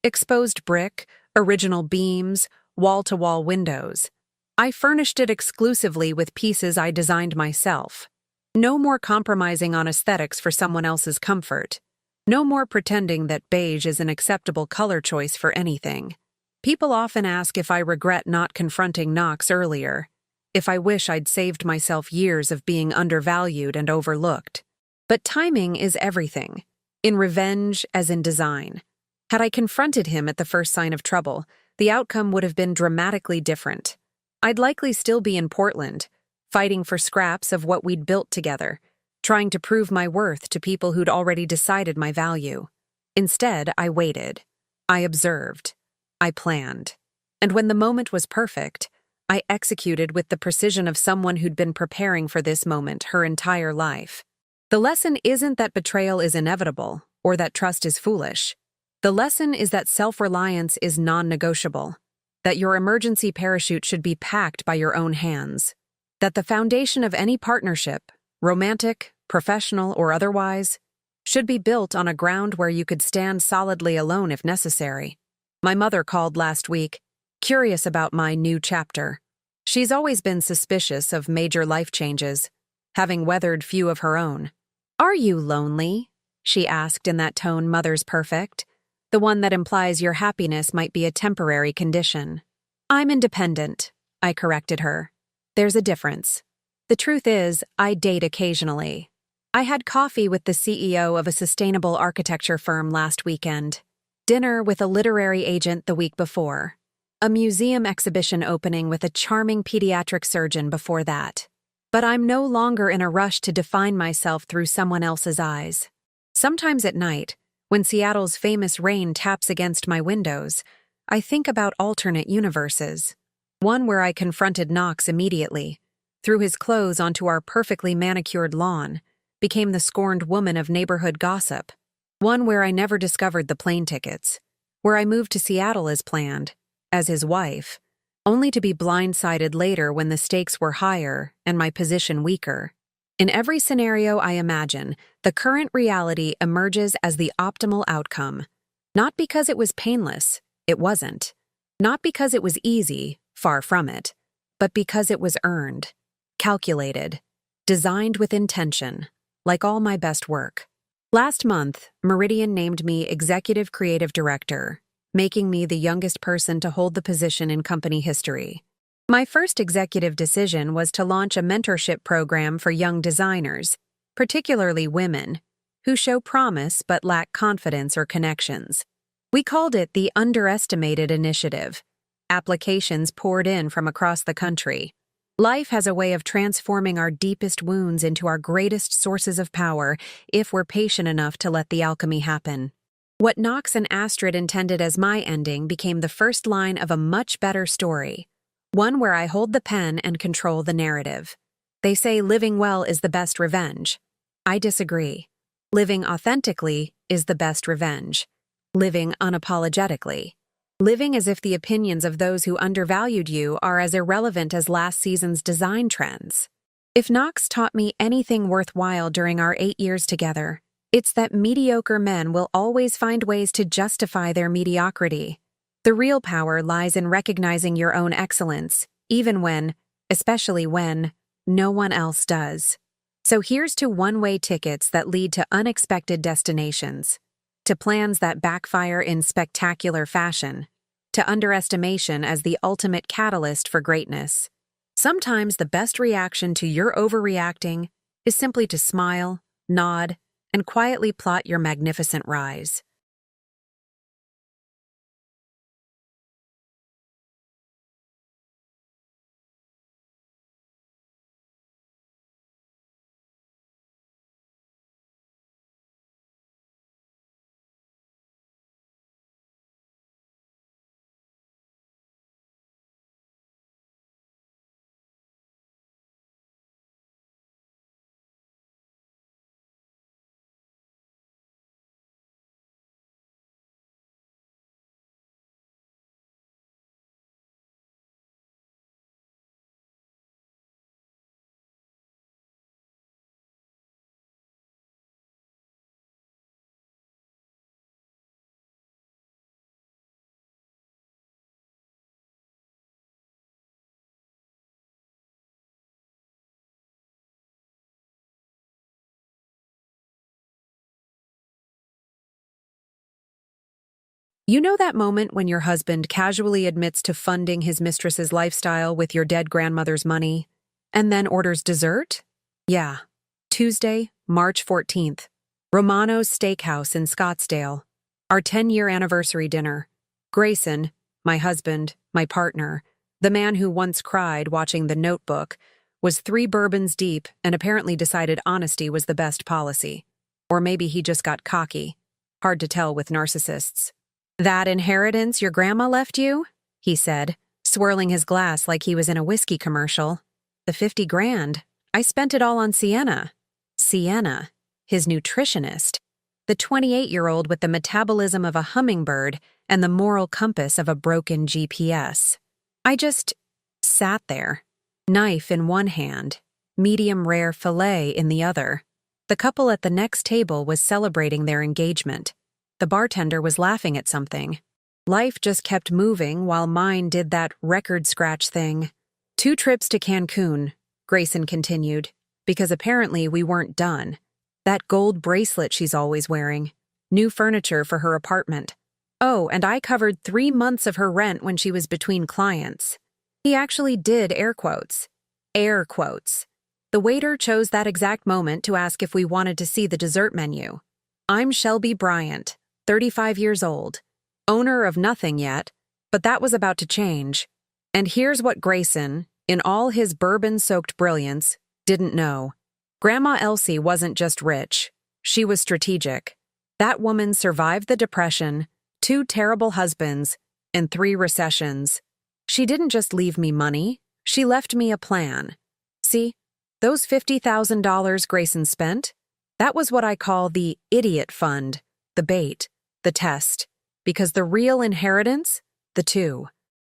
Exposed brick, original beams, wall-to-wall windows. I furnished it exclusively with pieces I designed myself. No more compromising on aesthetics for someone else's comfort. No more pretending that beige is an acceptable color choice for anything. People often ask if I regret not confronting Knox earlier, if I wish I'd saved myself years of being undervalued and overlooked. But timing is everything, in revenge as in design. Had I confronted him at the first sign of trouble, the outcome would have been dramatically different. I'd likely still be in Portland, fighting for scraps of what we'd built together, trying to prove my worth to people who'd already decided my value. Instead, I waited. I observed. I planned. And when the moment was perfect, I executed with the precision of someone who'd been preparing for this moment her entire life. The lesson isn't that betrayal is inevitable or that trust is foolish. The lesson is that self-reliance is non-negotiable, that your emergency parachute should be packed by your own hands, that the foundation of any partnership, romantic, professional, or otherwise, should be built on a ground where you could stand solidly alone if necessary. My mother called last week, curious about my new chapter. She's always been suspicious of major life changes, having weathered few of her own. "Are you lonely?" she asked in that tone mother's perfect, the one that implies your happiness might be a temporary condition. "I'm independent," I corrected her. "There's a difference. The truth is, I date occasionally. I had coffee with the CEO of a sustainable architecture firm last weekend, dinner with a literary agent the week before, a museum exhibition opening with a charming pediatric surgeon before that. But I'm no longer in a rush to define myself through someone else's eyes. Sometimes at night, when Seattle's famous rain taps against my windows, I think about alternate universes. One where I confronted Knox immediately, threw his clothes onto our perfectly manicured lawn, became the scorned woman of neighborhood gossip. One where I never discovered the plane tickets, where I moved to Seattle as planned, as his wife, only to be blindsided later when the stakes were higher and my position weaker. In every scenario I imagine, the current reality emerges as the optimal outcome. Not because it was painless, it wasn't. Not because it was easy, far from it, but because it was earned, calculated, designed with intention, like all my best work. Last month, Meridian named me Executive Creative Director, making me the youngest person to hold the position in company history. My first executive decision was to launch a mentorship program for young designers, particularly women, who show promise but lack confidence or connections. We called it the Underestimated Initiative. Applications poured in from across the country. Life has a way of transforming our deepest wounds into our greatest sources of power if we're patient enough to let the alchemy happen. What Knox and Astrid intended as my ending became the first line of a much better story, one where I hold the pen and control the narrative. They say living well is the best revenge. I disagree. Living authentically is the best revenge. Living unapologetically. Living as if the opinions of those who undervalued you are as irrelevant as last season's design trends. If Knox taught me anything worthwhile during our 8 years together, it's that mediocre men will always find ways to justify their mediocrity. The real power lies in recognizing your own excellence, even when, especially when, no one else does. So here's to one-way tickets that lead to unexpected destinations, to plans that backfire in spectacular fashion, to underestimation as the ultimate catalyst for greatness. Sometimes the best reaction to your overreacting is simply to smile, nod, and quietly plot your magnificent rise. You know that moment when your husband casually admits to funding his mistress's lifestyle with your dead grandmother's money, and then orders dessert? Yeah. Tuesday, March 14th. Romano's Steakhouse in Scottsdale. Our 10-year anniversary dinner. Grayson, my husband, my partner, the man who once cried watching The Notebook, was 3 bourbons deep and apparently decided honesty was the best policy. Or maybe he just got cocky. Hard to tell with narcissists. "That inheritance your grandma left you?" he said, swirling his glass like he was in a whiskey commercial. "The 50 grand. I spent it all on Sienna." Sienna, his nutritionist. The 28-year-old with the metabolism of a hummingbird and the moral compass of a broken GPS. I just sat there, knife in one hand, medium-rare filet in the other. The couple at the next table was celebrating their engagement. The bartender was laughing at something. Life just kept moving while mine did that record scratch thing. 2 trips to Cancun, Grayson continued, because apparently we weren't done. That gold bracelet she's always wearing. New furniture for her apartment. Oh, and I covered 3 months of her rent when she was between clients. He actually did air quotes. Air quotes. The waiter chose that exact moment to ask if we wanted to see the dessert menu. I'm Shelby Bryant, 35 years old, owner of nothing yet, but that was about to change. And here's what Grayson, in all his bourbon-soaked brilliance, didn't know. Grandma Elsie wasn't just rich. She was strategic. That woman survived the Depression, 2 terrible husbands, and 3 recessions. She didn't just leave me money, she left me a plan. See, those $50,000 Grayson spent? That was what I call the idiot fund, the bait, the test, because the real inheritance, the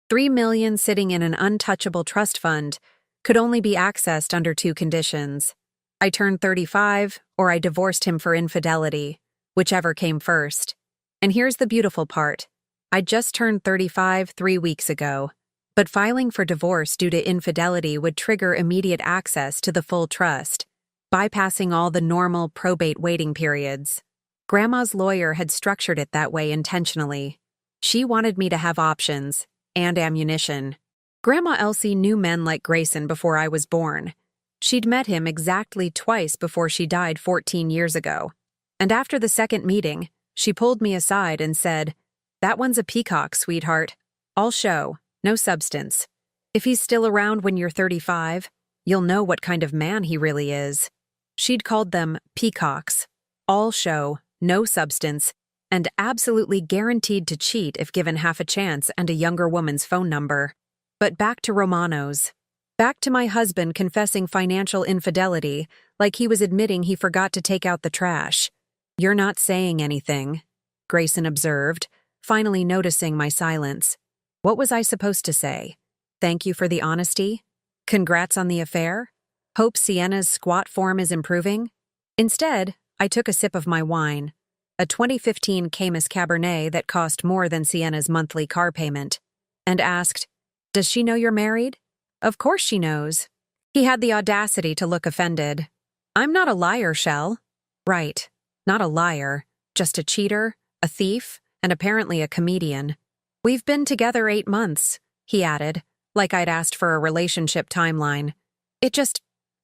3 million sitting in an untouchable trust fund, could only be accessed under 2 conditions. I turned 35, or I divorced him for infidelity, whichever came first. And here's the beautiful part. I just turned 35 3 weeks ago, but filing for divorce due to infidelity would trigger immediate access to the full trust, bypassing all the normal probate waiting periods. Grandma's lawyer had structured it that way intentionally. She wanted me to have options and ammunition. Grandma Elsie knew men like Grayson before I was born. She'd met him exactly twice before she died 14 years ago. And after the second meeting, she pulled me aside and said, "That one's a peacock, sweetheart. All show, no substance. If he's still around when you're 35, you'll know what kind of man he really is." She'd called them peacocks. All show, no substance, and absolutely guaranteed to cheat if given half a chance and a younger woman's phone number. But back to Romano's. Back to my husband confessing financial infidelity, like he was admitting he forgot to take out the trash. "You're not saying anything," Grayson observed, finally noticing my silence. What was I supposed to say? Thank you for the honesty? Congrats on the affair? Hope Sienna's squat form is improving? Instead, I took a sip of my wine, a 2015 Camus Cabernet that cost more than Sienna's monthly car payment, and asked, "Does she know you're married?" "Of course she knows." He had the audacity to look offended. "I'm not a liar, Shell." "Right, not a liar, just a cheater, a thief, and apparently a comedian. We've been together 8 months, he added, like I'd asked for a relationship timeline. It just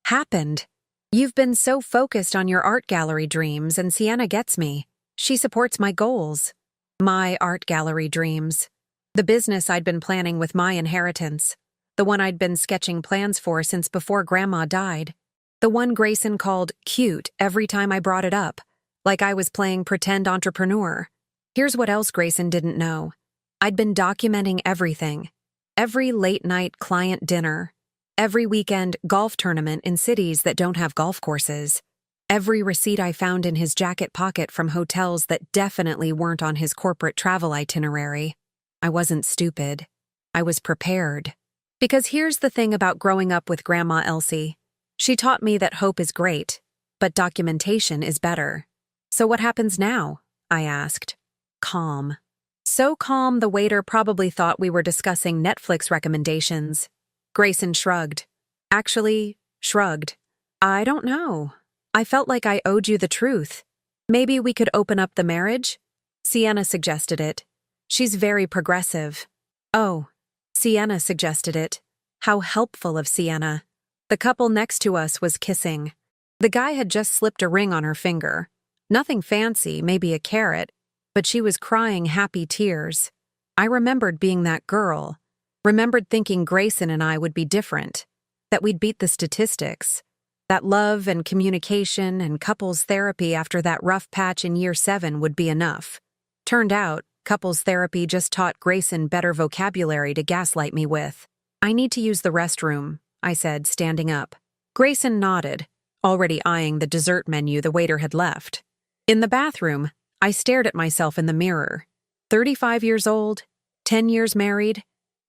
happened. You've been so focused on your art gallery dreams, and Sienna gets me. She supports my goals. My art gallery dreams. The business I'd been planning with my inheritance. The one I'd been sketching plans for since before Grandma died. The one Grayson called cute every time I brought it up, like I was playing pretend entrepreneur. Here's what else Grayson didn't know. I'd been documenting everything. Every late-night client dinner. Every weekend golf tournament in cities that don't have golf courses. Every receipt I found in his jacket pocket from hotels that definitely weren't on his corporate travel itinerary. I wasn't stupid. I was prepared. Because here's the thing about growing up with Grandma Elsie. She taught me that hope is great, but documentation is better. So what happens now? I asked. Calm. So calm the waiter probably thought we were discussing Netflix recommendations. Grayson shrugged. Actually, shrugged. I don't know. I felt like I owed you the truth. Maybe we could open up the marriage? Sienna suggested it. She's very progressive. Oh, Sienna suggested it. How helpful of Sienna. The couple next to us was kissing. The guy had just slipped a ring on her finger. Nothing fancy, maybe a carrot, but she was crying happy tears. I remembered being that girl. Remembered thinking Grayson and I would be different, that we'd beat the statistics, that love and communication and couples therapy after that rough patch in year 7 would be enough. Turned out, couples therapy just taught Grayson better vocabulary to gaslight me with. I need to use the restroom, I said, standing up. Grayson nodded, already eyeing the dessert menu the waiter had left. In the bathroom, I stared at myself in the mirror. 35 years old, 10 years married,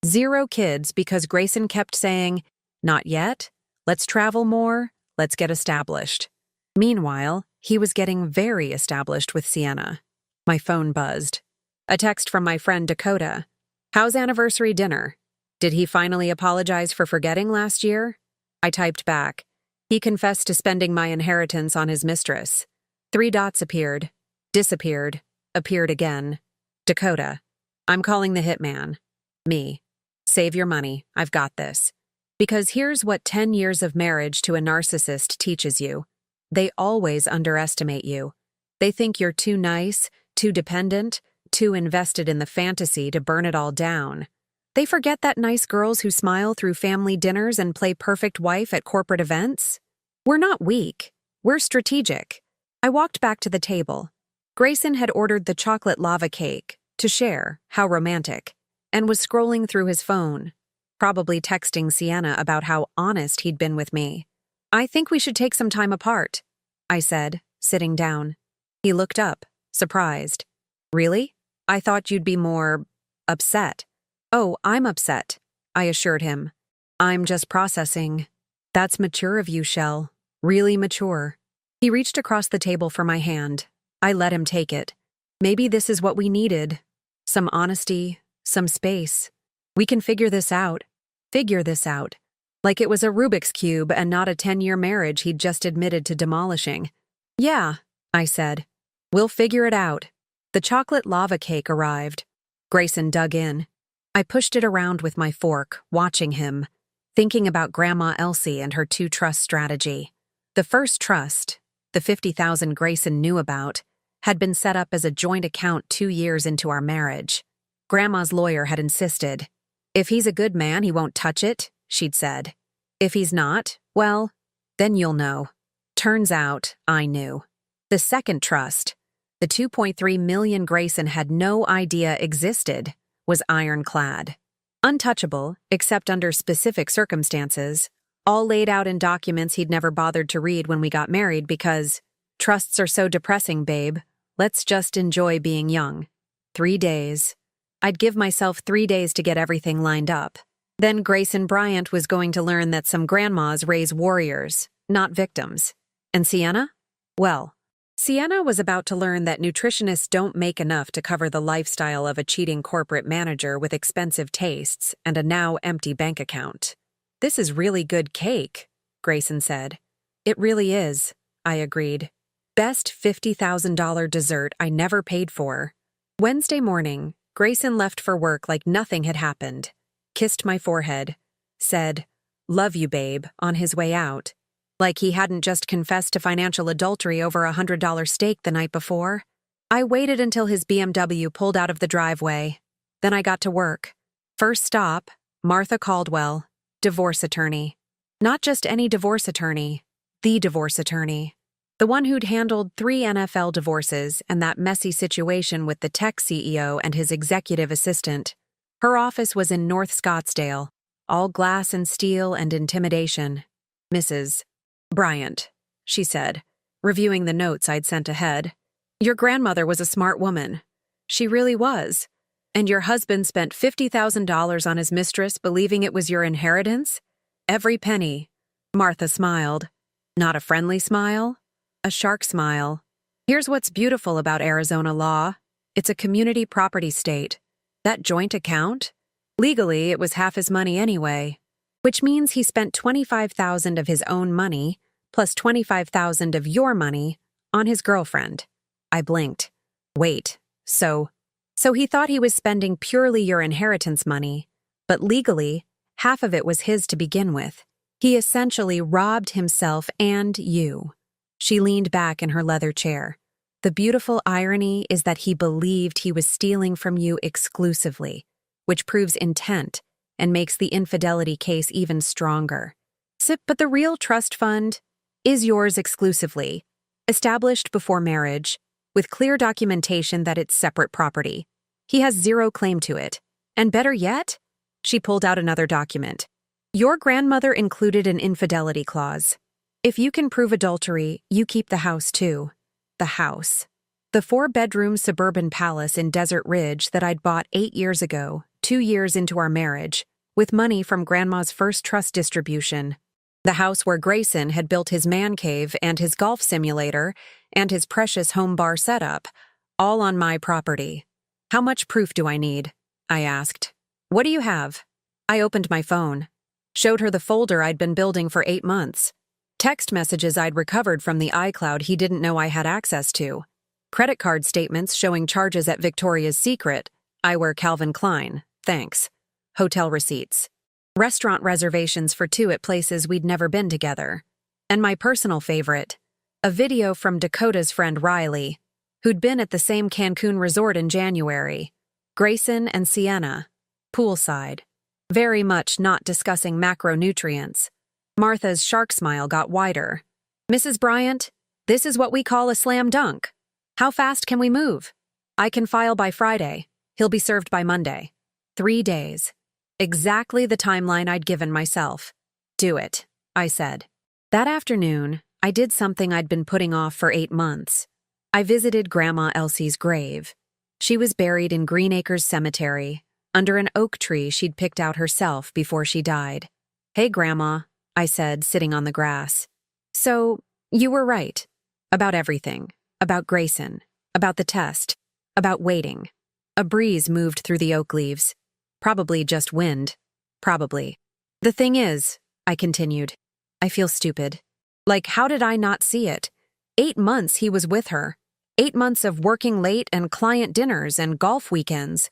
0 kids because Grayson kept saying, "Not yet, let's travel more, let's get established." Meanwhile, he was getting very established with Sienna. My phone buzzed. A text from my friend Dakota. "How's anniversary dinner? Did he finally apologize for forgetting last year?" I typed back. He confessed to spending my inheritance on his mistress. 3 dots appeared, disappeared, appeared again. Dakota. "I'm calling the hitman." Me. "Save your money, I've got this." Because here's what 10 years of marriage to a narcissist teaches you. They always underestimate you. They think you're too nice, too dependent, too invested in the fantasy to burn it all down. They forget that nice girls who smile through family dinners and play perfect wife at corporate events? We're not weak. We're strategic. I walked back to the table. Grayson had ordered the chocolate lava cake, to share, how romantic, and was scrolling through his phone, probably texting Sienna about how honest he'd been with me. "I think we should take some time apart," I said, sitting down. He looked up, surprised. "Really? I thought you'd be more upset." "Oh, I'm upset," I assured him. "I'm just processing." "That's mature of you, Shell. Really mature." He reached across the table for my hand. I let him take it. Maybe this is what we needed. Some honesty, some space. We can figure this out. Figure this out. Like it was a Rubik's Cube and not a 10-year marriage he'd just admitted to demolishing. "Yeah," I said. "We'll figure it out." The chocolate lava cake arrived. Grayson dug in. I pushed it around with my fork, watching him, thinking about Grandma Elsie and her 2-trust strategy. The first trust, the $50,000 Grayson knew about, had been set up as a joint account 2 years into our marriage. Grandma's lawyer had insisted. "If he's a good man, he won't touch it," she'd said. "If he's not, well, then you'll know." Turns out, I knew. The second trust, the $2.3 million Grayson had no idea existed, was ironclad. Untouchable, except under specific circumstances, all laid out in documents he'd never bothered to read when we got married because, "Trusts are so depressing, babe. Let's just enjoy being young." 3 days. I'd give myself 3 days to get everything lined up. Then Grayson Bryant was going to learn that some grandmas raise warriors, not victims. And Sienna? Well, Sienna was about to learn that nutritionists don't make enough to cover the lifestyle of a cheating corporate manager with expensive tastes and a now empty bank account. "This is really good cake," Grayson said. "It really is," I agreed. Best $50,000 dessert I never paid for. Wednesday morning, Grayson left for work like nothing had happened, kissed my forehead, said, "Love you, babe," on his way out. Like he hadn't just confessed to financial adultery over a $100 steak the night before. I waited until his BMW pulled out of the driveway. Then I got to work. First stop, Martha Caldwell, divorce attorney. Not just any divorce attorney, the divorce attorney. The one who'd handled 3 NFL divorces and that messy situation with the tech CEO and his executive assistant. Her office was in North Scottsdale, all glass and steel and intimidation. "Mrs. Bryant," she said, reviewing the notes I'd sent ahead. "Your grandmother was a smart woman. She really was. And your husband spent $50,000 on his mistress believing it was your inheritance? Every penny." Martha smiled. Not a friendly smile, a shark smile. "Here's what's beautiful about Arizona law. It's a community property state. That joint account? Legally, it was half his money anyway. Which means he spent $25,000 of his own money, plus $25,000 of your money, on his girlfriend." I blinked. "Wait, so So he thought he was spending purely your inheritance money, but legally, half of it was his to begin with. He essentially robbed himself and you. She leaned back in her leather chair. The beautiful irony is that he believed he was stealing from you exclusively, which proves intent and makes the infidelity case even stronger. But the real trust fund is yours exclusively, established before marriage, with clear documentation that it's separate property. He has zero claim to it. And better yet, she pulled out another document. Your grandmother included an infidelity clause. If you can prove adultery, you keep the house too. The house. The 4-bedroom suburban palace in Desert Ridge that I'd bought 8 years ago, 2 years into our marriage, with money from Grandma's first trust distribution. The house where Grayson had built his man cave and his golf simulator and his precious home bar setup, all on my property. How much proof do I need? I asked. What do you have? I opened my phone. Showed her the folder I'd been building for 8 months. Text messages I'd recovered from the iCloud he didn't know I had access to. Credit card statements showing charges at Victoria's Secret. I wear Calvin Klein, thanks. Hotel receipts. Restaurant reservations for 2 at places we'd never been together. And my personal favorite, a video from Dakota's friend Riley, who'd been at the same Cancun resort in January. Grayson and Sienna. Poolside. Very much not discussing macronutrients. Martha's shark smile got wider. Mrs. Bryant, this is what we call a slam dunk. How fast can we move? I can file by Friday. He'll be served by Monday. 3 days. Exactly the timeline I'd given myself. Do it, I said. That afternoon, I did something I'd been putting off for 8 months. I visited Grandma Elsie's grave. She was buried in Greenacres Cemetery, under an oak tree she'd picked out herself before she died. Hey, Grandma, I said, sitting on the grass. So, you were right. About everything. About Grayson. About the test. About waiting. A breeze moved through the oak leaves. Probably just wind. Probably. The thing is, I continued, I feel stupid. Like, how did I not see it? 8 months he was with her. 8 months of working late and client dinners and golf weekends.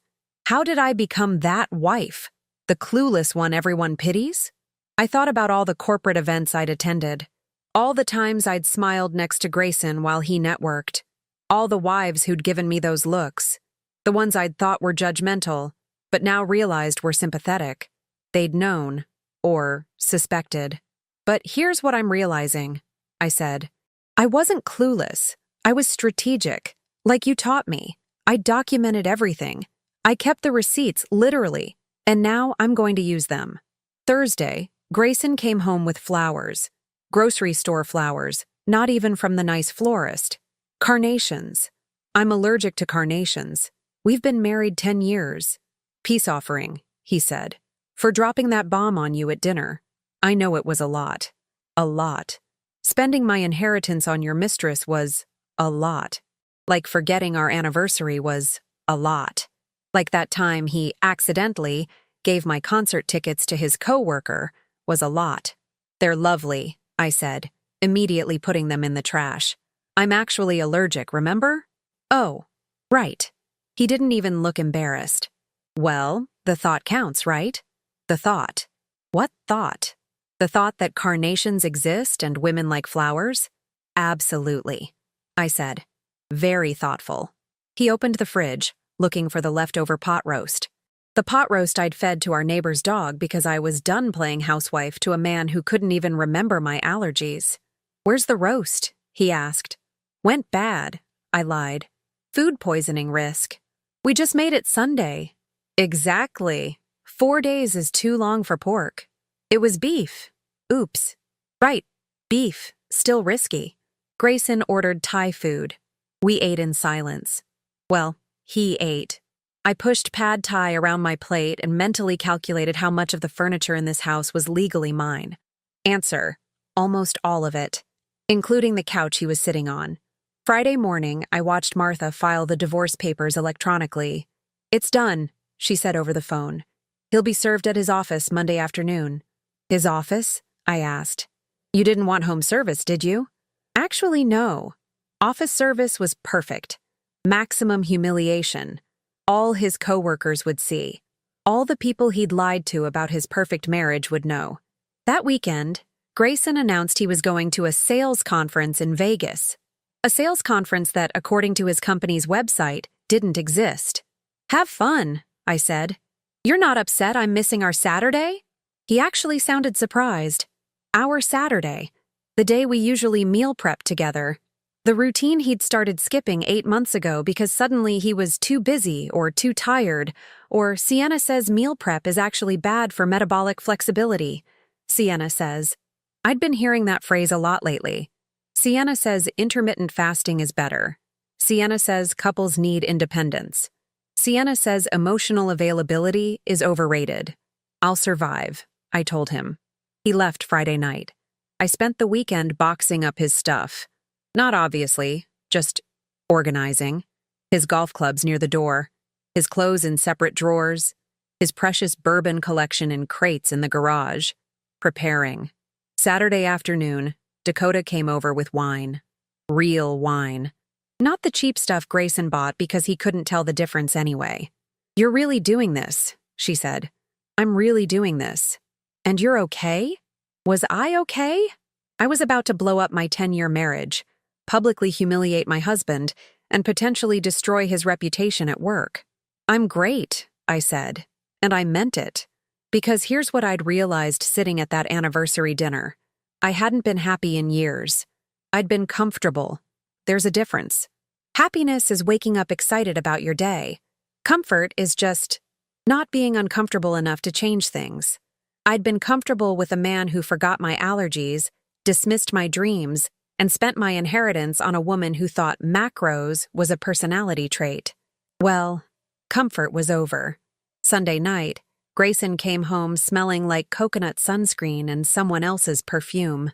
How did I become that wife? The clueless one everyone pities? I thought about all the corporate events I'd attended. All the times I'd smiled next to Grayson while he networked. All the wives who'd given me those looks. The ones I'd thought were judgmental, but now realized were sympathetic. They'd known, or suspected. But here's what I'm realizing, I said. I wasn't clueless. I was strategic, like you taught me. I documented everything. I kept the receipts, literally, and now I'm going to use them. Thursday, Grayson came home with flowers. Grocery store flowers, not even from the nice florist. Carnations. I'm allergic to carnations. We've been married 10 years. Peace offering, he said, for dropping that bomb on you at dinner. I know it was a lot. A lot. Spending my inheritance on your mistress was a lot. Like forgetting our anniversary was a lot. Like that time he accidentally gave my concert tickets to his coworker was a lot. They're lovely, I said, immediately putting them in the trash. I'm actually allergic, remember? Oh, right. He didn't even look embarrassed. Well, the thought counts, right? The thought. What thought? The thought that carnations exist and women like flowers? Absolutely, I said. Very thoughtful. He opened the fridge, looking for the leftover pot roast. The pot roast I'd fed to our neighbor's dog because I was done playing housewife to a man who couldn't even remember my allergies. Where's the roast? He asked. Went bad, I lied. Food poisoning risk. We just made it Sunday. Exactly. 4 days is too long for pork. It was beef. Oops. Right, beef. Still risky. Grayson ordered Thai food. We ate in silence. Well, he ate. I pushed pad thai around my plate and mentally calculated how much of the furniture in this house was legally mine. Answer: almost all of it, including the couch he was sitting on. Friday morning, I watched Martha file the divorce papers electronically. It's done, she said over the phone. He'll be served at his office Monday afternoon. His office? I asked. You didn't want home service, did you? Actually, no. Office service was perfect. Maximum humiliation. All his coworkers would see. All the people he'd lied to about his perfect marriage would know. That weekend, Grayson announced he was going to a sales conference in Vegas. A sales conference that, according to his company's website, didn't exist. "Have fun," I said. "You're not upset I'm missing our Saturday?" He actually sounded surprised. Our Saturday, the day we usually meal prep together. The routine he'd started skipping 8 months ago because suddenly he was too busy or too tired, or Sienna says meal prep is actually bad for metabolic flexibility. Sienna says. I'd been hearing that phrase a lot lately. Sienna says intermittent fasting is better. Sienna says couples need independence. Sienna says emotional availability is overrated. "I'll survive," I told him. He left Friday night. I spent the weekend boxing up his stuff. Not obviously, just organizing. His golf clubs near the door, his clothes in separate drawers, his precious bourbon collection in crates in the garage. Preparing. Saturday afternoon, Dakota came over with wine. Real wine. Not the cheap stuff Grayson bought because he couldn't tell the difference anyway. "You're really doing this," she said. "I'm really doing this. And you're okay?" Was I okay? I was about to blow up my 10-year marriage, publicly humiliate my husband, and potentially destroy his reputation at work. "I'm great," I said, and I meant it. Because here's what I'd realized sitting at that anniversary dinner. I hadn't been happy in years. I'd been comfortable. There's a difference. Happiness is waking up excited about your day. Comfort is just not being uncomfortable enough to change things. I'd been comfortable with a man who forgot my allergies, dismissed my dreams, and spent my inheritance on a woman who thought macros was a personality trait. Well, comfort was over. Sunday night, Grayson came home smelling like coconut sunscreen and someone else's perfume.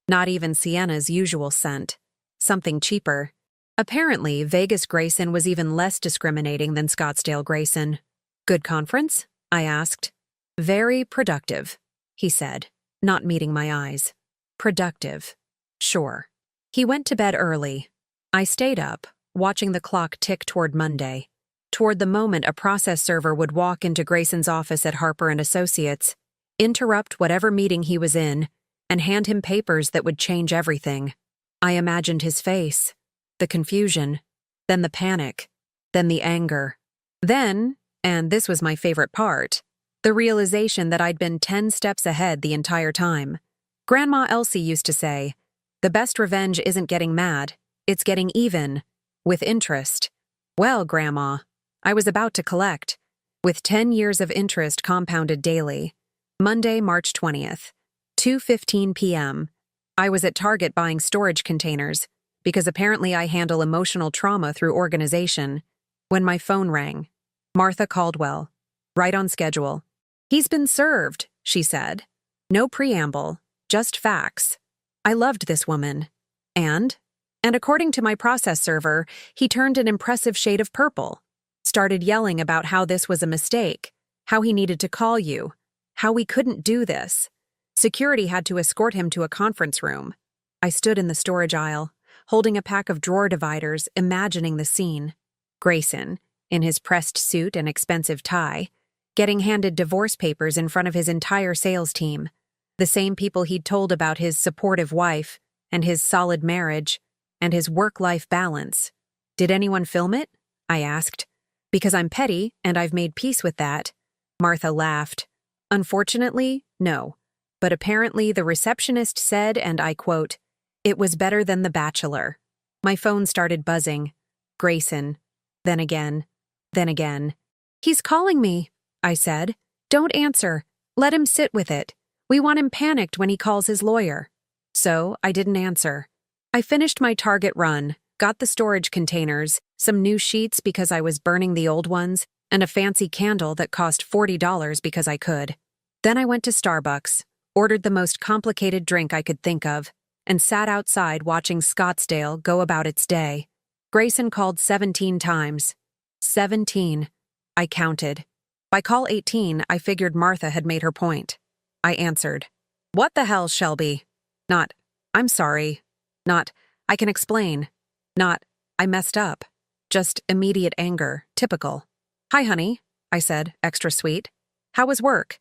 Not even Sienna's usual scent. Something cheaper. Apparently, Vegas Grayson was even less discriminating than Scottsdale Grayson. "Good conference?" I asked. "Very productive," he said, not meeting my eyes. "Productive. Sure." He went to bed early. I stayed up, watching the clock tick toward Monday. Toward the moment a process server would walk into Grayson's office at Harper & Associates, interrupt whatever meeting he was in, and hand him papers that would change everything. I imagined his face, the confusion, then the panic, then the anger. Then, and this was my favorite part, the realization that I'd been 10 steps ahead the entire time. Grandma Elsie used to say, "The best revenge isn't getting mad, it's getting even, with interest." Well, Grandma, I was about to collect, with 10 years of interest compounded daily. Monday, March 20th, 2:15 p.m. I was at Target buying storage containers, because apparently I handle emotional trauma through organization, when my phone rang. Martha Caldwell. Right on schedule. "He's been served," she said. No preamble, just facts. I loved this woman. And according to my process server, he turned an impressive shade of purple. Started yelling about how this was a mistake, how he needed to call you, how we couldn't do this. Security had to escort him to a conference room. I stood in the storage aisle, holding a pack of drawer dividers, imagining the scene. Grayson, in his pressed suit and expensive tie, getting handed divorce papers in front of his entire sales team, the same people he'd told about his supportive wife, and his solid marriage, and his work-life balance. "Did anyone film it?" I asked. "Because I'm petty, and I've made peace with that." Martha laughed. "Unfortunately, no. But apparently the receptionist said, and I quote, 'It was better than The Bachelor.'" My phone started buzzing. Grayson. Then again. Then again. "He's calling me," I said. "Don't answer. Let him sit with it. We want him panicked when he calls his lawyer." So I didn't answer. I finished my Target run, got the storage containers, some new sheets because I was burning the old ones, and a fancy candle that cost $40 because I could. Then I went to Starbucks, ordered the most complicated drink I could think of, and sat outside watching Scottsdale go about its day. Grayson called 17 times. 17. I counted. By call 18, I figured Martha had made her point. I answered. "What the hell, Shelby?" Not, "I'm sorry." Not, "I can explain." Not, "I messed up." Just immediate anger, typical. Hi, honey, I said, extra sweet. How was work?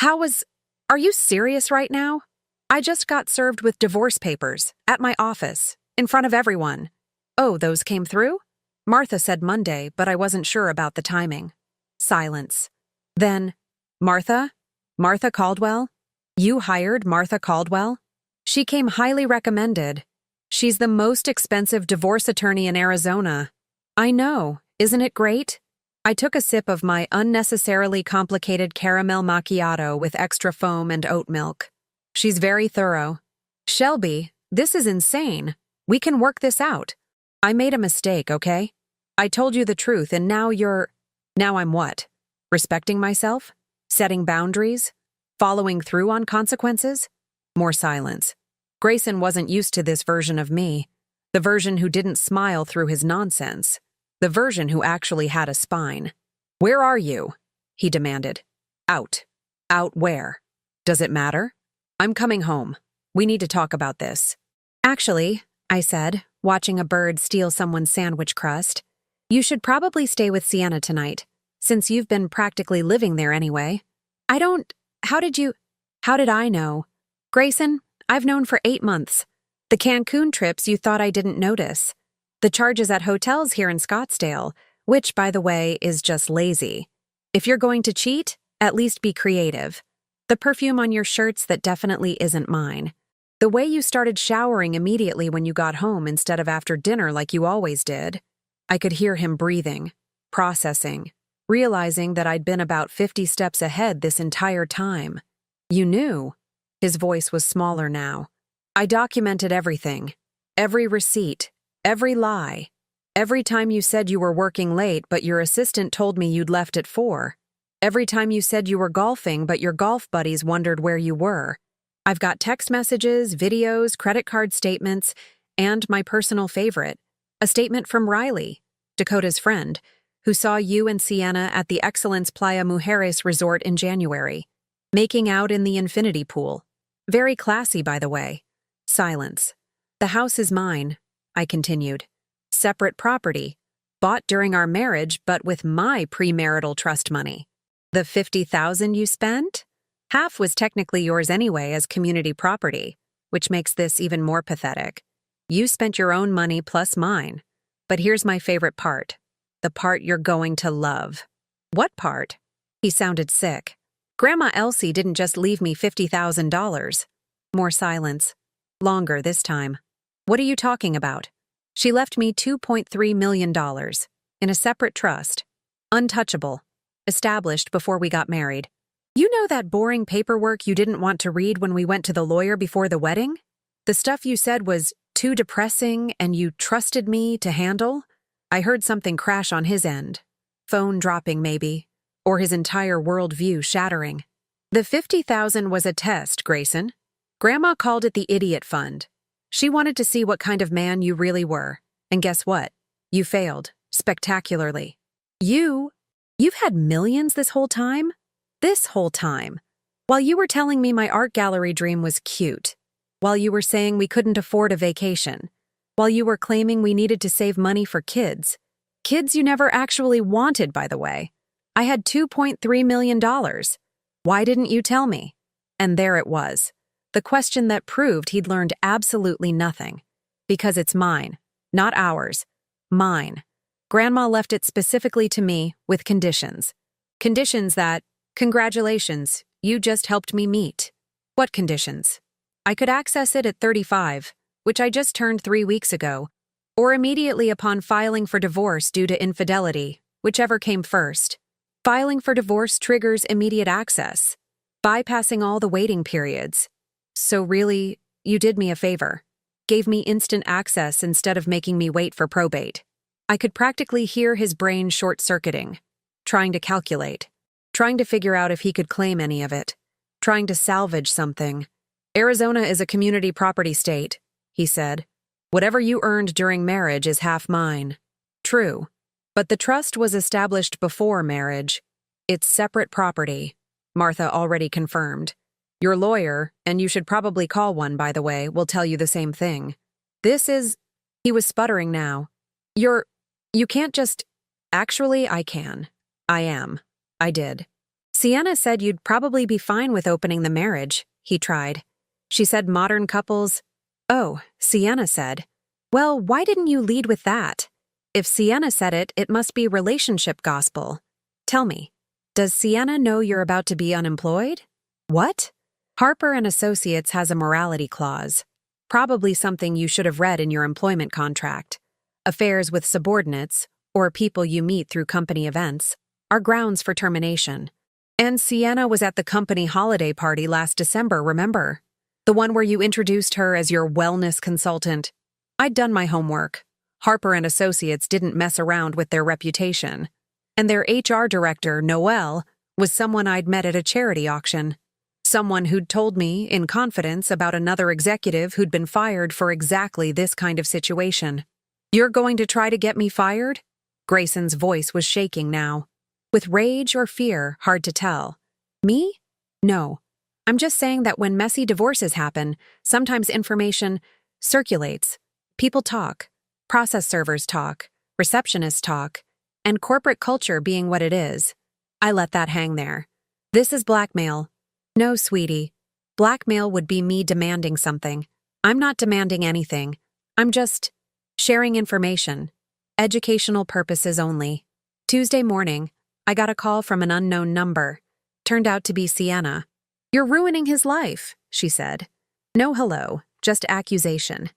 Are you serious right now? I just got served with divorce papers at my office, in front of everyone. Oh, those came through? Martha said Monday, but I wasn't sure about the timing. Silence. Then, Martha? Martha Caldwell? You hired Martha Caldwell? She came highly recommended. She's the most expensive divorce attorney in Arizona. I know, isn't it great? I took a sip of my unnecessarily complicated caramel macchiato with extra foam and oat milk. She's very thorough. Shelby, this is insane. We can work this out. I made a mistake, okay? I told you the truth and now I'm what? Respecting myself? Setting boundaries? Following through on consequences? More silence. Grayson wasn't used to this version of me. The version who didn't smile through his nonsense. The version who actually had a spine. Where are you? He demanded. Out. Out where? Does it matter? I'm coming home. We need to talk about this. Actually, I said, watching a bird steal someone's sandwich crust, you should probably stay with Sienna tonight, since you've been practically living there anyway. How did I know? Grayson, I've known for 8 months. The Cancun trips you thought I didn't notice. The charges at hotels here in Scottsdale, which, by the way, is just lazy. If you're going to cheat, at least be creative. The perfume on your shirts that definitely isn't mine. The way you started showering immediately when you got home instead of after dinner like you always did. I could hear him breathing, processing, realizing that I'd been about 50 steps ahead this entire time. You knew. His voice was smaller now. I documented everything. Every receipt. Every lie. Every time you said you were working late but your assistant told me you'd left at 4. Every time you said you were golfing but your golf buddies wondered where you were. I've got text messages, videos, credit card statements, and my personal favorite, a statement from Riley, Dakota's friend, who saw you and Sienna at the Excellence Playa Mujeres resort in January, making out in the infinity pool. Very classy, by the way. Silence. The house is mine, I continued. Separate property, bought during our marriage but with my premarital trust money. The $50,000 you spent? Half was technically yours anyway as community property, which makes this even more pathetic. You spent your own money plus mine. But here's my favorite part. The part you're going to love. What part? He sounded sick. Grandma Elsie didn't just leave me $50,000. More silence. Longer this time. What are you talking about? She left me $2.3 million in a separate trust. Untouchable. Established before we got married. You know that boring paperwork you didn't want to read when we went to the lawyer before the wedding? The stuff you said was too depressing and you trusted me to handle? I heard something crash on his end. Phone dropping maybe. Or his entire worldview shattering. The $50,000 was a test, Grayson. Grandma called it the idiot fund. She wanted to see what kind of man you really were. And guess what? You failed. Spectacularly. You've had millions this whole time? This whole time. While you were telling me my art gallery dream was cute. While you were saying we couldn't afford a vacation. While you were claiming we needed to save money for kids. Kids you never actually wanted, by the way. I had $2.3 million. Why didn't you tell me? And there it was. The question that proved he'd learned absolutely nothing. Because it's mine, not ours. Mine. Grandma left it specifically to me with conditions. Conditions that, congratulations, you just helped me meet. What conditions? I could access it at 35, which I just turned 3 weeks ago, or immediately upon filing for divorce due to infidelity, whichever came first. Filing for divorce triggers immediate access, bypassing all the waiting periods. So really, you did me a favor. Gave me instant access instead of making me wait for probate. I could practically hear his brain short-circuiting, trying to calculate, trying to figure out if he could claim any of it, trying to salvage something. Arizona is a community property state, he said. Whatever you earned during marriage is half mine. True. But the trust was established before marriage. It's separate property, Martha already confirmed. Your lawyer, and you should probably call one, by the way, will tell you the same thing. He was sputtering now. You can't just, actually, I can. I am. I did. Sienna said you'd probably be fine with opening the marriage, he tried. She said modern couples. Oh, Sienna said. Well, why didn't you lead with that? If Sienna said it, it must be relationship gospel. Tell me, does Sienna know you're about to be unemployed? What? Harper and Associates has a morality clause. Probably something you should have read in your employment contract. Affairs with subordinates, or people you meet through company events, are grounds for termination. And Sienna was at the company holiday party last December, remember? The one where you introduced her as your wellness consultant. I'd done my homework. Harper and Associates didn't mess around with their reputation. And their HR director, Noelle, was someone I'd met at a charity auction. Someone who'd told me, in confidence, about another executive who'd been fired for exactly this kind of situation. You're going to try to get me fired? Grayson's voice was shaking now. With rage or fear, hard to tell. Me? No. I'm just saying that when messy divorces happen, sometimes information circulates. People talk. Process servers talk. Receptionists talk. And corporate culture being what it is. I let that hang there. This is blackmail. No, sweetie. Blackmail would be me demanding something. I'm not demanding anything. I'm just sharing information. Educational purposes only. Tuesday morning, I got a call from an unknown number. Turned out to be Sienna. You're ruining his life, she said. No hello, just accusation.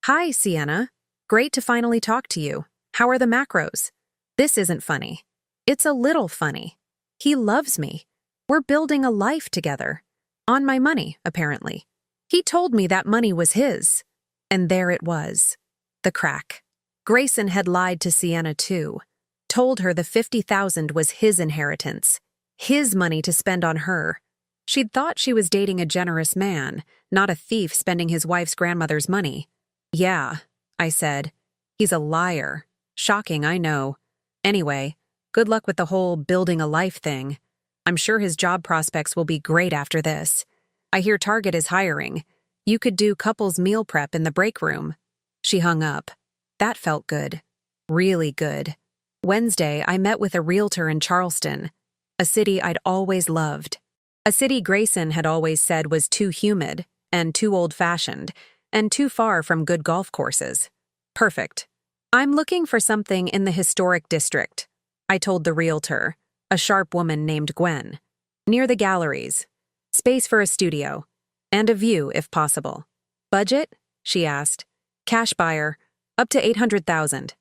Hi, Sienna. Great to finally talk to you. How are the macros? This isn't funny. It's a little funny. He loves me. We're building a life together. On my money, apparently. He told me that money was his. And there it was. The crack. Grayson had lied to Sienna too. Told her the $50,000 was his inheritance. His money to spend on her. She'd thought she was dating a generous man, not a thief spending his wife's grandmother's money. Yeah, I said. He's a liar. Shocking, I know. Anyway, good luck with the whole building a life thing. I'm sure his job prospects will be great after this. I hear Target is hiring. You could do couples meal prep in the break room. She hung up. That felt good. Really good. Wednesday, I met with a realtor in Charleston, a city I'd always loved. A city Grayson had always said was too humid and too old-fashioned and too far from good golf courses. Perfect. I'm looking for something in the historic district, I told the realtor, a sharp woman named Gwen. Near the galleries. Space for a studio. And a view, if possible. Budget? She asked. Cash buyer. Up to $800,000.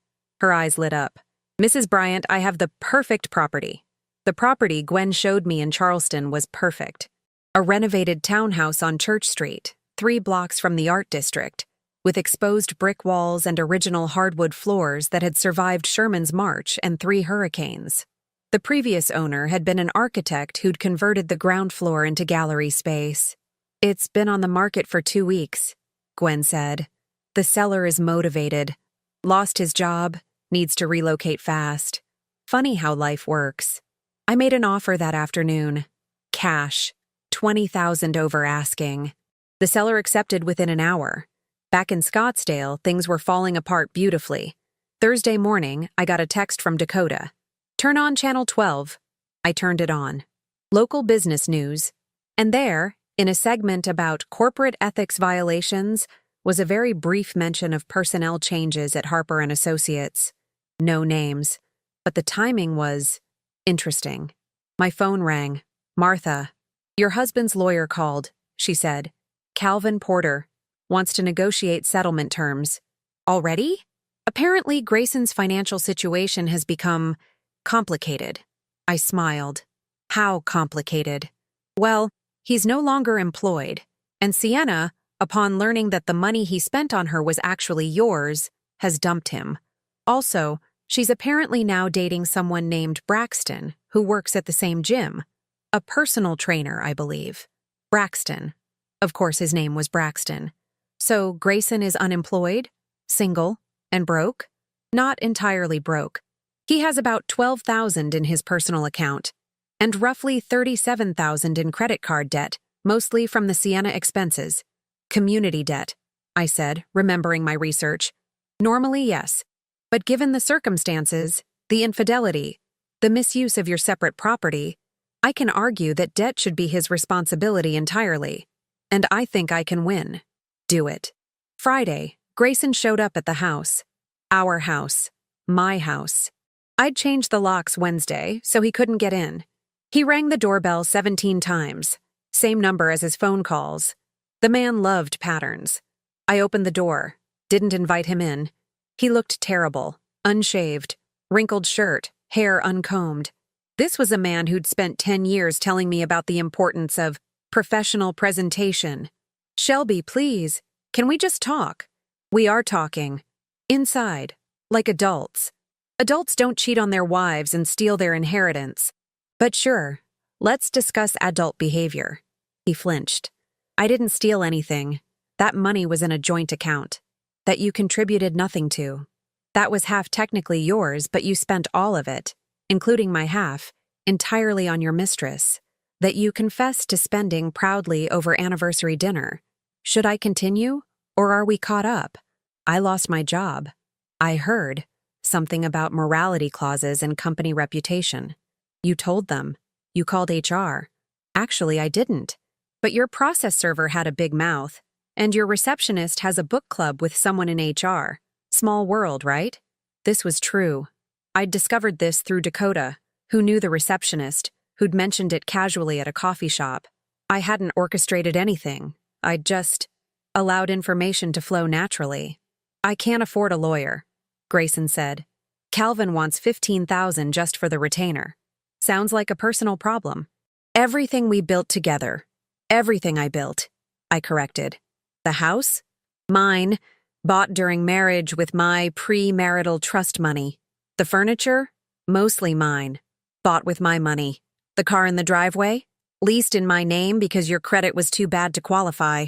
Her eyes lit up. Mrs. Bryant, I have the perfect property. The property Gwen showed me in Charleston was perfect. A renovated townhouse on Church Street, 3 blocks from the art district, with exposed brick walls and original hardwood floors that had survived Sherman's March and 3 hurricanes. The previous owner had been an architect who'd converted the ground floor into gallery space. It's been on the market for 2 weeks, Gwen said. The seller is motivated. Lost his job, needs to relocate fast. Funny how life works. I made an offer that afternoon. Cash. $20,000 over asking. The seller accepted within an hour. Back in Scottsdale, things were falling apart beautifully. Thursday morning, I got a text from Dakota. Turn on Channel 12. I turned it on. Local business news. And there, in a segment about corporate ethics violations, was a very brief mention of personnel changes at Harper and Associates. No names. But the timing was interesting. My phone rang. Martha. Your husband's lawyer called, she said. Calvin Porter. Wants to negotiate settlement terms. Already? Apparently, Grayson's financial situation has become complicated. I smiled. How complicated? Well, he's no longer employed, and Sienna, upon learning that the money he spent on her was actually yours, has dumped him. Also, she's apparently now dating someone named Braxton, who works at the same gym. A personal trainer, I believe. Braxton. Of course, his name was Braxton. So Grayson is unemployed, single, and broke? Not entirely broke. He has about $12,000 in his personal account, and roughly $37,000 in credit card debt, mostly from the Sienna expenses. Community debt, I said, remembering my research. Normally, yes. But given the circumstances, the infidelity, The misuse of your separate property. I can argue that debt should be his responsibility entirely. And I think I can win. Do it. Friday, Grayson showed up at the house. Our house. My house. I'd changed the locks Wednesday, so he couldn't get in. He rang the doorbell 17 times. Same number as his phone calls. The man loved patterns. I opened the door. Didn't invite him in. He looked terrible. Unshaved. Wrinkled shirt. Hair uncombed. This was a man who'd spent 10 years telling me about the importance of professional presentation. Shelby, please, can we just talk? We are talking. Inside. Like adults. Adults don't cheat on their wives and steal their inheritance. But sure, let's discuss adult behavior. He flinched. I didn't steal anything. That money was in a joint account. That you contributed nothing to. That was half technically yours, but you spent all of it, including my half, entirely on your mistress. That you confessed to spending proudly over anniversary dinner. Should I continue, or are we caught up? I lost my job. I heard something about morality clauses and company reputation. You told them. You called HR. Actually, I didn't. But your process server had a big mouth, and your receptionist has a book club with someone in HR. Small world, right? This was true. I'd discovered this through Dakota, who knew the receptionist, who'd mentioned it casually at a coffee shop. I hadn't orchestrated anything. I'd just allowed information to flow naturally. I can't afford a lawyer, Grayson said. Calvin wants $15,000 just for the retainer. Sounds like a personal problem. Everything we built together. Everything I built, I corrected. The house? Mine, bought during marriage with my pre-marital trust money. The furniture? Mostly mine. Bought with my money. The car in the driveway? Leased in my name because your credit was too bad to qualify.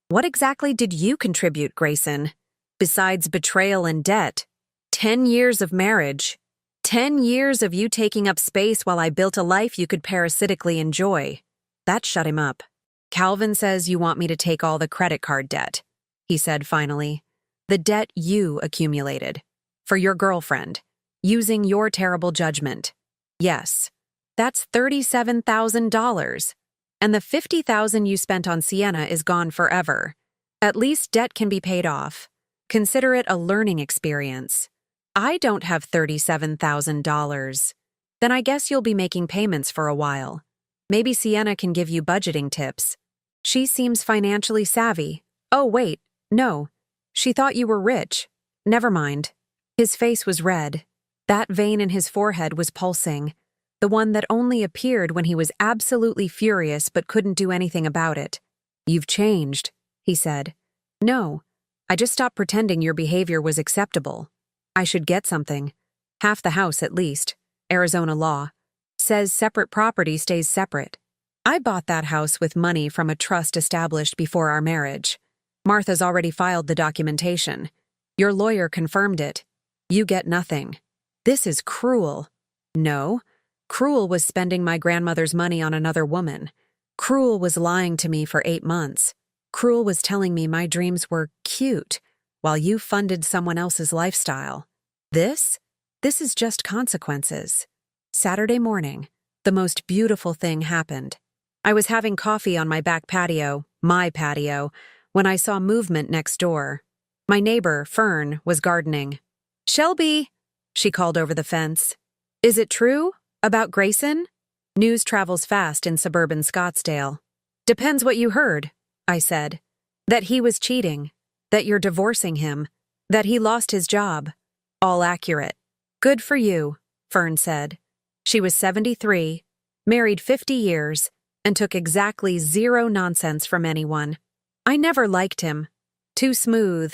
What exactly did you contribute, Grayson? Besides betrayal and debt. 10 years of marriage. 10 years of you taking up space while I built a life you could parasitically enjoy. That shut him up. Calvin says you want me to take all the credit card debt, he said finally. The debt you accumulated. For your girlfriend. Using your terrible judgment. Yes. That's $37,000. And the $50,000 you spent on Sienna is gone forever. At least debt can be paid off. Consider it a learning experience. I don't have $37,000. Then I guess you'll be making payments for a while. Maybe Sienna can give you budgeting tips. She seems financially savvy. Oh, wait, no. She thought you were rich. Never mind. His face was red. That vein in his forehead was pulsing. The one that only appeared when he was absolutely furious but couldn't do anything about it. You've changed, he said. No, I just stopped pretending your behavior was acceptable. I should get something. Half the house at least. Arizona law. Says separate property stays separate. I bought that house with money from a trust established before our marriage. Martha's already filed the documentation. Your lawyer confirmed it. You get nothing. This is cruel. No. Cruel was spending my grandmother's money on another woman. Cruel was lying to me for 8 months. Cruel was telling me my dreams were cute, while you funded someone else's lifestyle. This is just consequences. Saturday morning, the most beautiful thing happened. I was having coffee on my back patio, my patio, when I saw movement next door. My neighbor, Fern, was gardening. Shelby, she called over the fence. Is it true? About Grayson? News travels fast in suburban Scottsdale. Depends what you heard, I said. That he was cheating. That you're divorcing him. That he lost his job. All accurate. Good for you, Fern said. She was 73, married 50 years, and took exactly zero nonsense from anyone. I never liked him. Too smooth.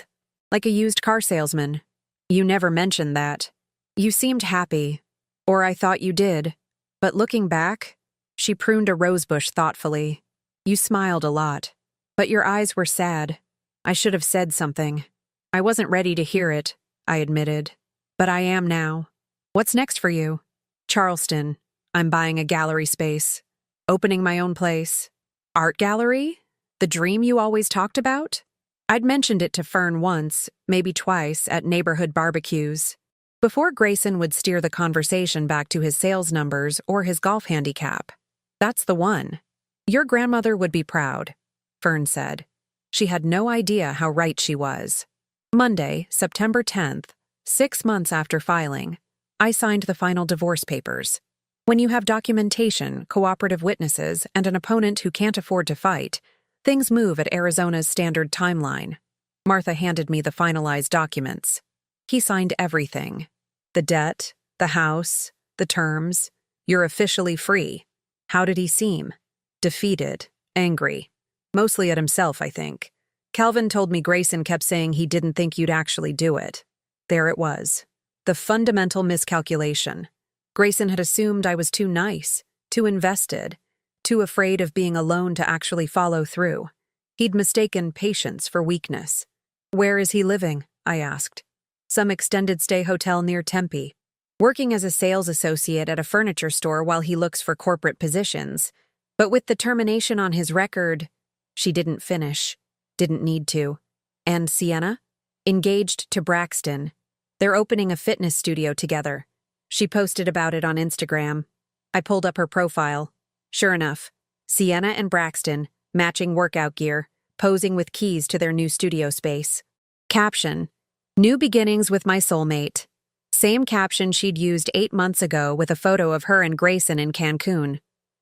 Like a used car salesman. You never mentioned that. You seemed happy. Or I thought you did. But looking back, she pruned a rosebush thoughtfully. You smiled a lot. But your eyes were sad. I should have said something. I wasn't ready to hear it, I admitted. But I am now. What's next for you? Charleston. I'm buying a gallery space. Opening my own place. Art gallery? The dream you always talked about? I'd mentioned it to Fern once, maybe twice, at neighborhood barbecues. before Grayson would steer the conversation back to his sales numbers or his golf handicap. "That's the one. Your grandmother would be proud," Fern said. She had no idea how right she was. Monday, September 10th, 6 months after filing, I signed the final divorce papers. When you have documentation, cooperative witnesses, and an opponent who can't afford to fight, things move at Arizona's standard timeline. Martha handed me the finalized documents. He signed everything. The debt, the house, the terms. "You're officially free." How did he seem? Defeated, angry. Mostly at himself, I think. Calvin told me Grayson kept saying he didn't think you'd actually do it. There it was. The fundamental miscalculation. Grayson had assumed I was too nice, too invested, too afraid of being alone to actually follow through. He'd mistaken patience for weakness. "Where is he living?" I asked. "Some extended stay hotel near Tempe. Working as a sales associate at a furniture store while he looks for corporate positions. But with the termination on his record," she didn't finish. Didn't need to. "And Sienna?" "Engaged to Braxton. They're opening a fitness studio together." She posted about it on Instagram. I pulled up her profile. Sure enough, Sienna and Braxton, matching workout gear, posing with keys to their new studio space. Caption: "New beginnings with my soulmate." Same caption she'd used 8 months ago with a photo of her and Grayson in Cancun.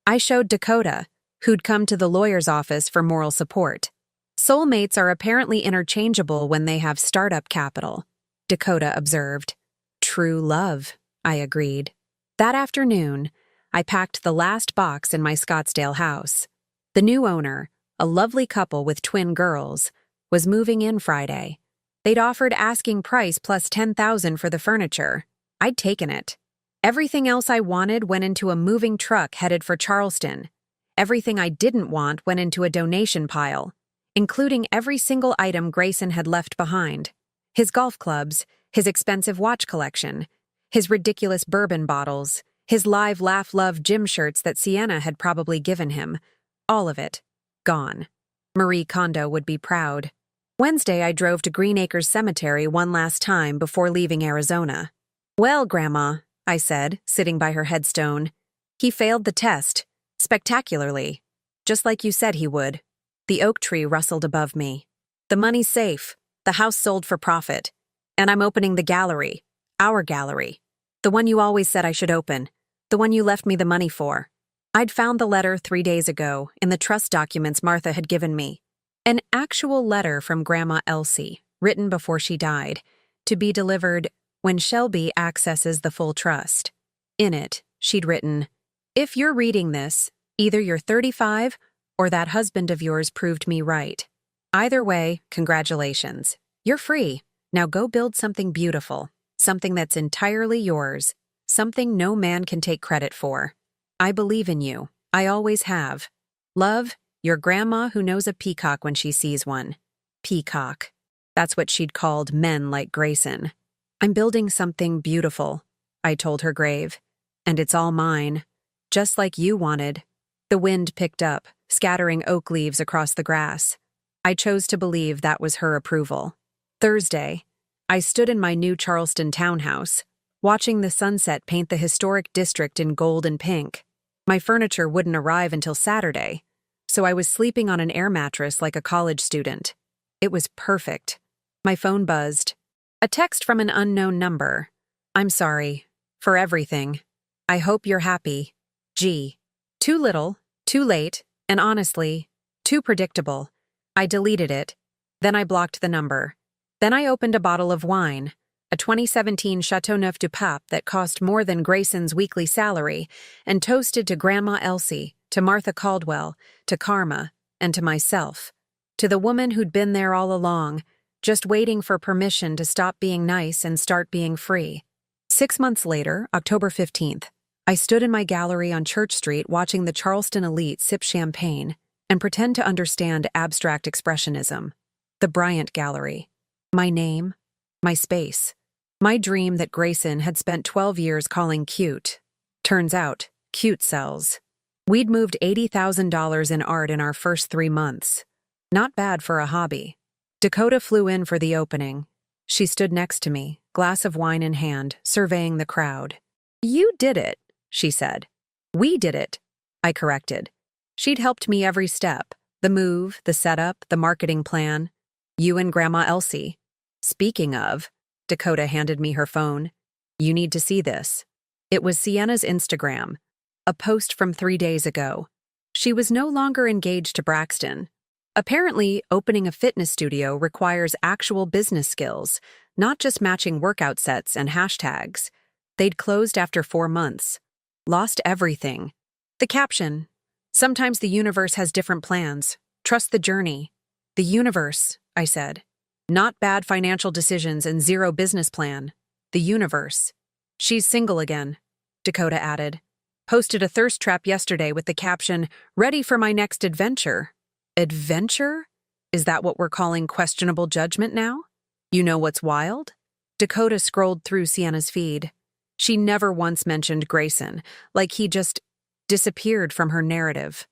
I showed Dakota, who'd come to the lawyer's office for moral support. "Soulmates are apparently interchangeable when they have startup capital," Dakota observed. "True love," I agreed. That afternoon, I packed the last box in my Scottsdale house. The new owner, a lovely couple with twin girls, was moving in Friday. They'd offered asking price plus $10,000 for the furniture. I'd taken it. Everything else I wanted went into a moving truck headed for Charleston. Everything I didn't want went into a donation pile, including every single item Grayson had left behind. His golf clubs, his expensive watch collection, his ridiculous bourbon bottles, his live laugh love gym shirts that Sienna had probably given him. All of it. Gone. Marie Kondo would be proud. Wednesday, I drove to Green Acres Cemetery one last time before leaving Arizona. "Well, Grandma," I said, sitting by her headstone, "he failed the test. Spectacularly. Just like you said he would." The oak tree rustled above me. "The money's safe. The house sold for profit. And I'm opening the gallery. Our gallery. The one you always said I should open. The one you left me the money for." I'd found the letter 3 days ago in the trust documents Martha had given me. An actual letter from Grandma Elsie, written before she died, to be delivered when Shelby accesses the full trust. In it, she'd written, "If you're reading this, either you're 35 or that husband of yours proved me right. Either way, congratulations. You're free. Now go build something beautiful, something that's entirely yours, something no man can take credit for. I believe in you. I always have. Love, your grandma who knows a peacock when she sees one." Peacock. That's what she'd called men like Grayson. "I'm building something beautiful," I told her grave. "And it's all mine. Just like you wanted." The wind picked up, scattering oak leaves across the grass. I chose to believe that was her approval. Thursday, I stood in my new Charleston townhouse, watching the sunset paint the historic district in gold and pink. My furniture wouldn't arrive until Saturday, so I was sleeping on an air mattress like a college student. It was perfect. My phone buzzed. A text from an unknown number. "I'm sorry. For everything. I hope you're happy. G." Too little, too late, and honestly, too predictable. I deleted it. Then I blocked the number. Then I opened a bottle of wine, a 2017 Chateauneuf du Pape that cost more than Grayson's weekly salary, and toasted to Grandma Elsie, to Martha Caldwell, to Karma, and to myself. To the woman who'd been there all along, just waiting for permission to stop being nice and start being free. 6 months later, October 15th, I stood in my gallery on Church Street watching the Charleston elite sip champagne and pretend to understand abstract expressionism. The Bryant Gallery. My name, my space, my dream that Grayson had spent 12 years calling cute. Turns out, cute sells. We'd moved $80,000 in art in our first 3 months. Not bad for a hobby. Dakota flew in for the opening. She stood next to me, glass of wine in hand, surveying the crowd. "You did it," she said. "We did it," I corrected. She'd helped me every step, the move, the setup, the marketing plan. You and Grandma Elsie. Speaking of, Dakota handed me her phone. "You need to see this." It was Sienna's Instagram, a post from 3 days ago. She was no longer engaged to Braxton. Apparently, opening a fitness studio requires actual business skills, not just matching workout sets and hashtags. They'd closed after 4 months. Lost everything. The caption: "Sometimes the universe has different plans. Trust the journey." The universe, I said. Not bad financial decisions and zero business plan. The universe. "She's single again," Dakota added. "Posted a thirst trap yesterday with the caption, 'Ready for my next adventure.'" Adventure? Is that what we're calling questionable judgment now? You know what's wild? Dakota scrolled through Sienna's feed. She never once mentioned Grayson, like he just disappeared from her narrative.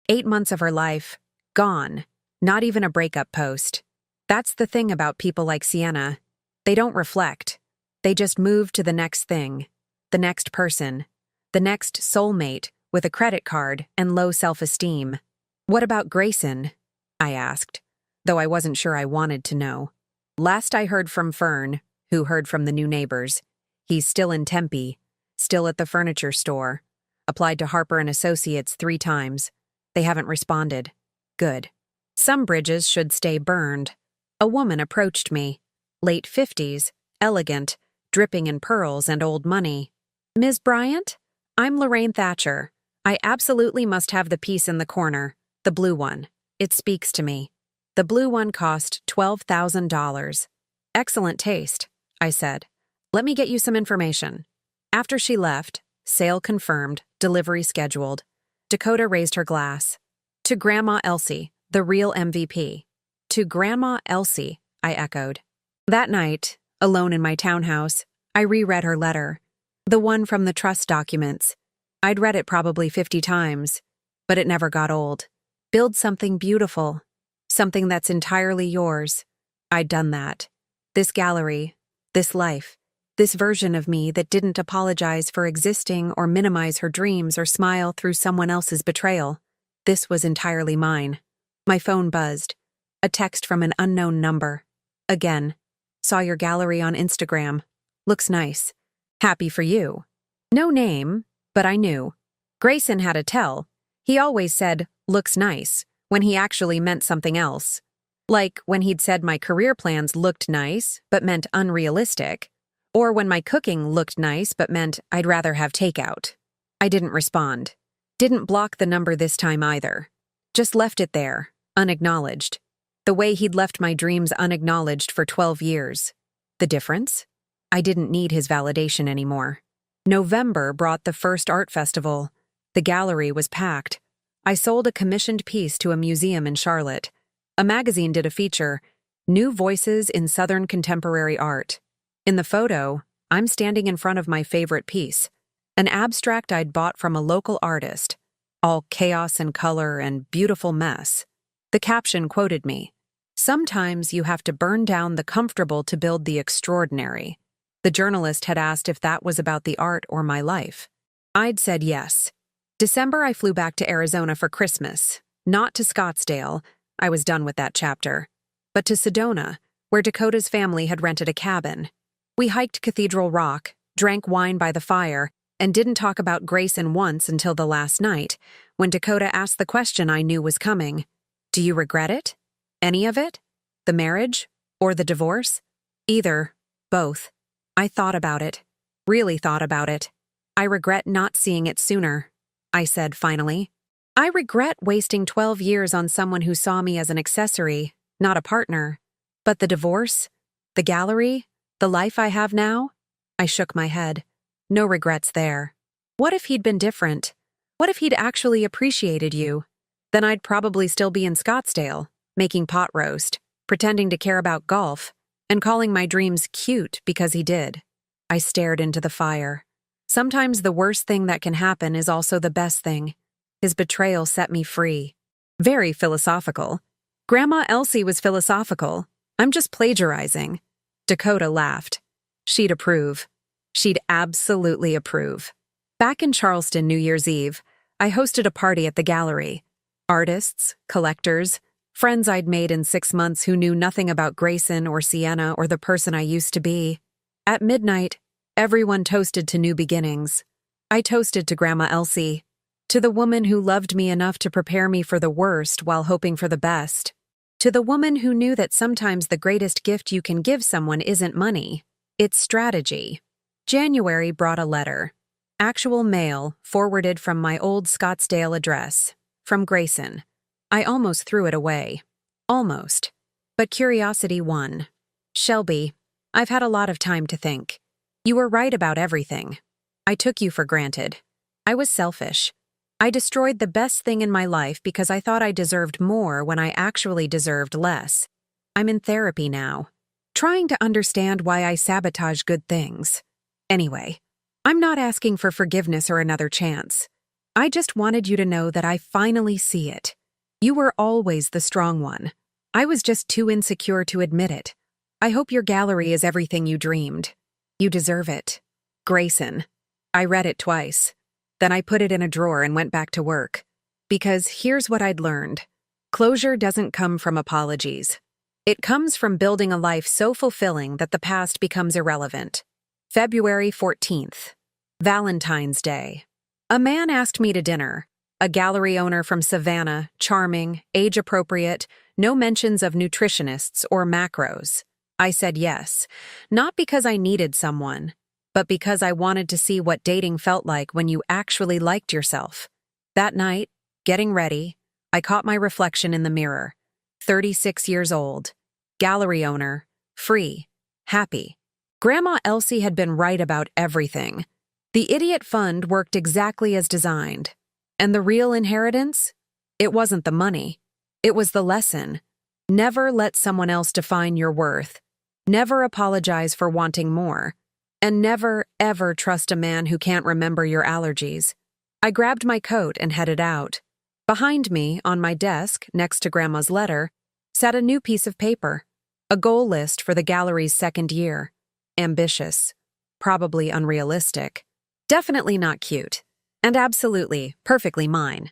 8 months of her life, gone. Not even a breakup post. That's the thing about people like Sienna. They don't reflect. They just move to the next thing, the next person, the next soulmate with a credit card and low self-esteem. "What about Grayson?" I asked, though I wasn't sure I wanted to know. Last I heard from Fern, who heard from the new neighbors, he's still in Tempe, still at the furniture store. Applied to Harper and Associates 3 times. They haven't responded. Good. Some bridges should stay burned. A woman approached me. Late 50s, elegant, dripping in pearls and old money. "Ms. Bryant? I'm Lorraine Thatcher. I absolutely must have the piece in the corner, the blue one. It speaks to me." The blue one cost $12,000. "Excellent taste," I said. "Let me get you some information." After she left, sale confirmed, delivery scheduled, Dakota raised her glass. "To Grandma Elsie, the real MVP." "To Grandma Elsie," I echoed. That night, alone in my townhouse, I reread her letter. The one from the trust documents. I'd read it probably 50 times, but it never got old. Build something beautiful. Something that's entirely yours. I'd done that. This gallery, this life, this version of me that didn't apologize for existing or minimize her dreams or smile through someone else's betrayal. This was entirely mine. My phone buzzed. A text from an unknown number. Again. "Saw your gallery on Instagram. Looks nice. Happy for you." No name, but I knew. Grayson had a tell. He always said, "looks nice," when he actually meant something else. Like when he'd said my career plans looked nice, but meant unrealistic. Or when my cooking looked nice, but meant I'd rather have takeout. I didn't respond. Didn't block the number this time either. Just left it there, unacknowledged. The way he'd left my dreams unacknowledged for 12 years. The difference? I didn't need his validation anymore. November brought the first art festival. The gallery was packed. I sold a commissioned piece to a museum in Charlotte. A magazine did a feature, "New Voices in Southern Contemporary Art." In the photo, I'm standing in front of my favorite piece, an abstract I'd bought from a local artist, all chaos and color and beautiful mess. The caption quoted me, "Sometimes you have to burn down the comfortable to build the extraordinary." The journalist had asked if that was about the art or my life. I'd said yes. December, I flew back to Arizona for Christmas. Not to Scottsdale, I was done with that chapter, but to Sedona, where Dakota's family had rented a cabin. We hiked Cathedral Rock, drank wine by the fire, and didn't talk about Grayson once until the last night, when Dakota asked the question I knew was coming. "Do you regret it? Any of it? The marriage? Or the divorce?" "Either. Both." I thought about it. Really thought about it. "I regret not seeing it sooner," I said finally. "I regret wasting 12 years on someone who saw me as an accessory, not a partner. But the divorce? The gallery? The life I have now?" I shook my head. No regrets there. What if he'd been different? What if he'd actually appreciated you? Then I'd probably still be in Scottsdale, making pot roast, pretending to care about golf, and calling my dreams cute because he did. I stared into the fire. Sometimes the worst thing that can happen is also the best thing. His betrayal set me free. Very philosophical. Grandma Elsie was philosophical. I'm just plagiarizing. Dakota laughed. She'd approve. She'd absolutely approve. Back in Charleston, New Year's Eve, I hosted a party at the gallery. Artists, collectors, friends I'd made in 6 months who knew nothing about Grayson or Sienna or the person I used to be. At midnight, everyone toasted to new beginnings. I toasted to Grandma Elsie, to the woman who loved me enough to prepare me for the worst while hoping for the best, to the woman who knew that sometimes the greatest gift you can give someone isn't money, it's strategy. January brought a letter. Actual mail, forwarded from my old Scottsdale address, from Grayson. I almost threw it away. Almost. But curiosity won. Shelby, I've had a lot of time to think. You were right about everything. I took you for granted. I was selfish. I destroyed the best thing in my life because I thought I deserved more when I actually deserved less. I'm in therapy now, trying to understand why I sabotage good things. Anyway, I'm not asking for forgiveness or another chance. I just wanted you to know that I finally see it. You were always the strong one. I was just too insecure to admit it. I hope your gallery is everything you dreamed. You deserve it. Grayson. I read it twice. Then I put it in a drawer and went back to work. Because here's what I'd learned. Closure doesn't come from apologies. It comes from building a life so fulfilling that the past becomes irrelevant. February 14th. Valentine's Day. A man asked me to dinner. A gallery owner from Savannah, charming, age-appropriate, no mentions of nutritionists or macros. I said yes, not because I needed someone, but because I wanted to see what dating felt like when you actually liked yourself. That night, getting ready, I caught my reflection in the mirror. 36 years old, gallery owner, free, happy. Grandma Elsie had been right about everything. The idiot fund worked exactly as designed. And the real inheritance? It wasn't the money. It was the lesson. Never let someone else define your worth. Never apologize for wanting more. And never, ever trust a man who can't remember your allergies. I grabbed my coat and headed out. Behind me, on my desk, next to Grandma's letter, sat a new piece of paper. A goal list for the gallery's second year. Ambitious. Probably unrealistic. Definitely not cute. And absolutely, perfectly mine.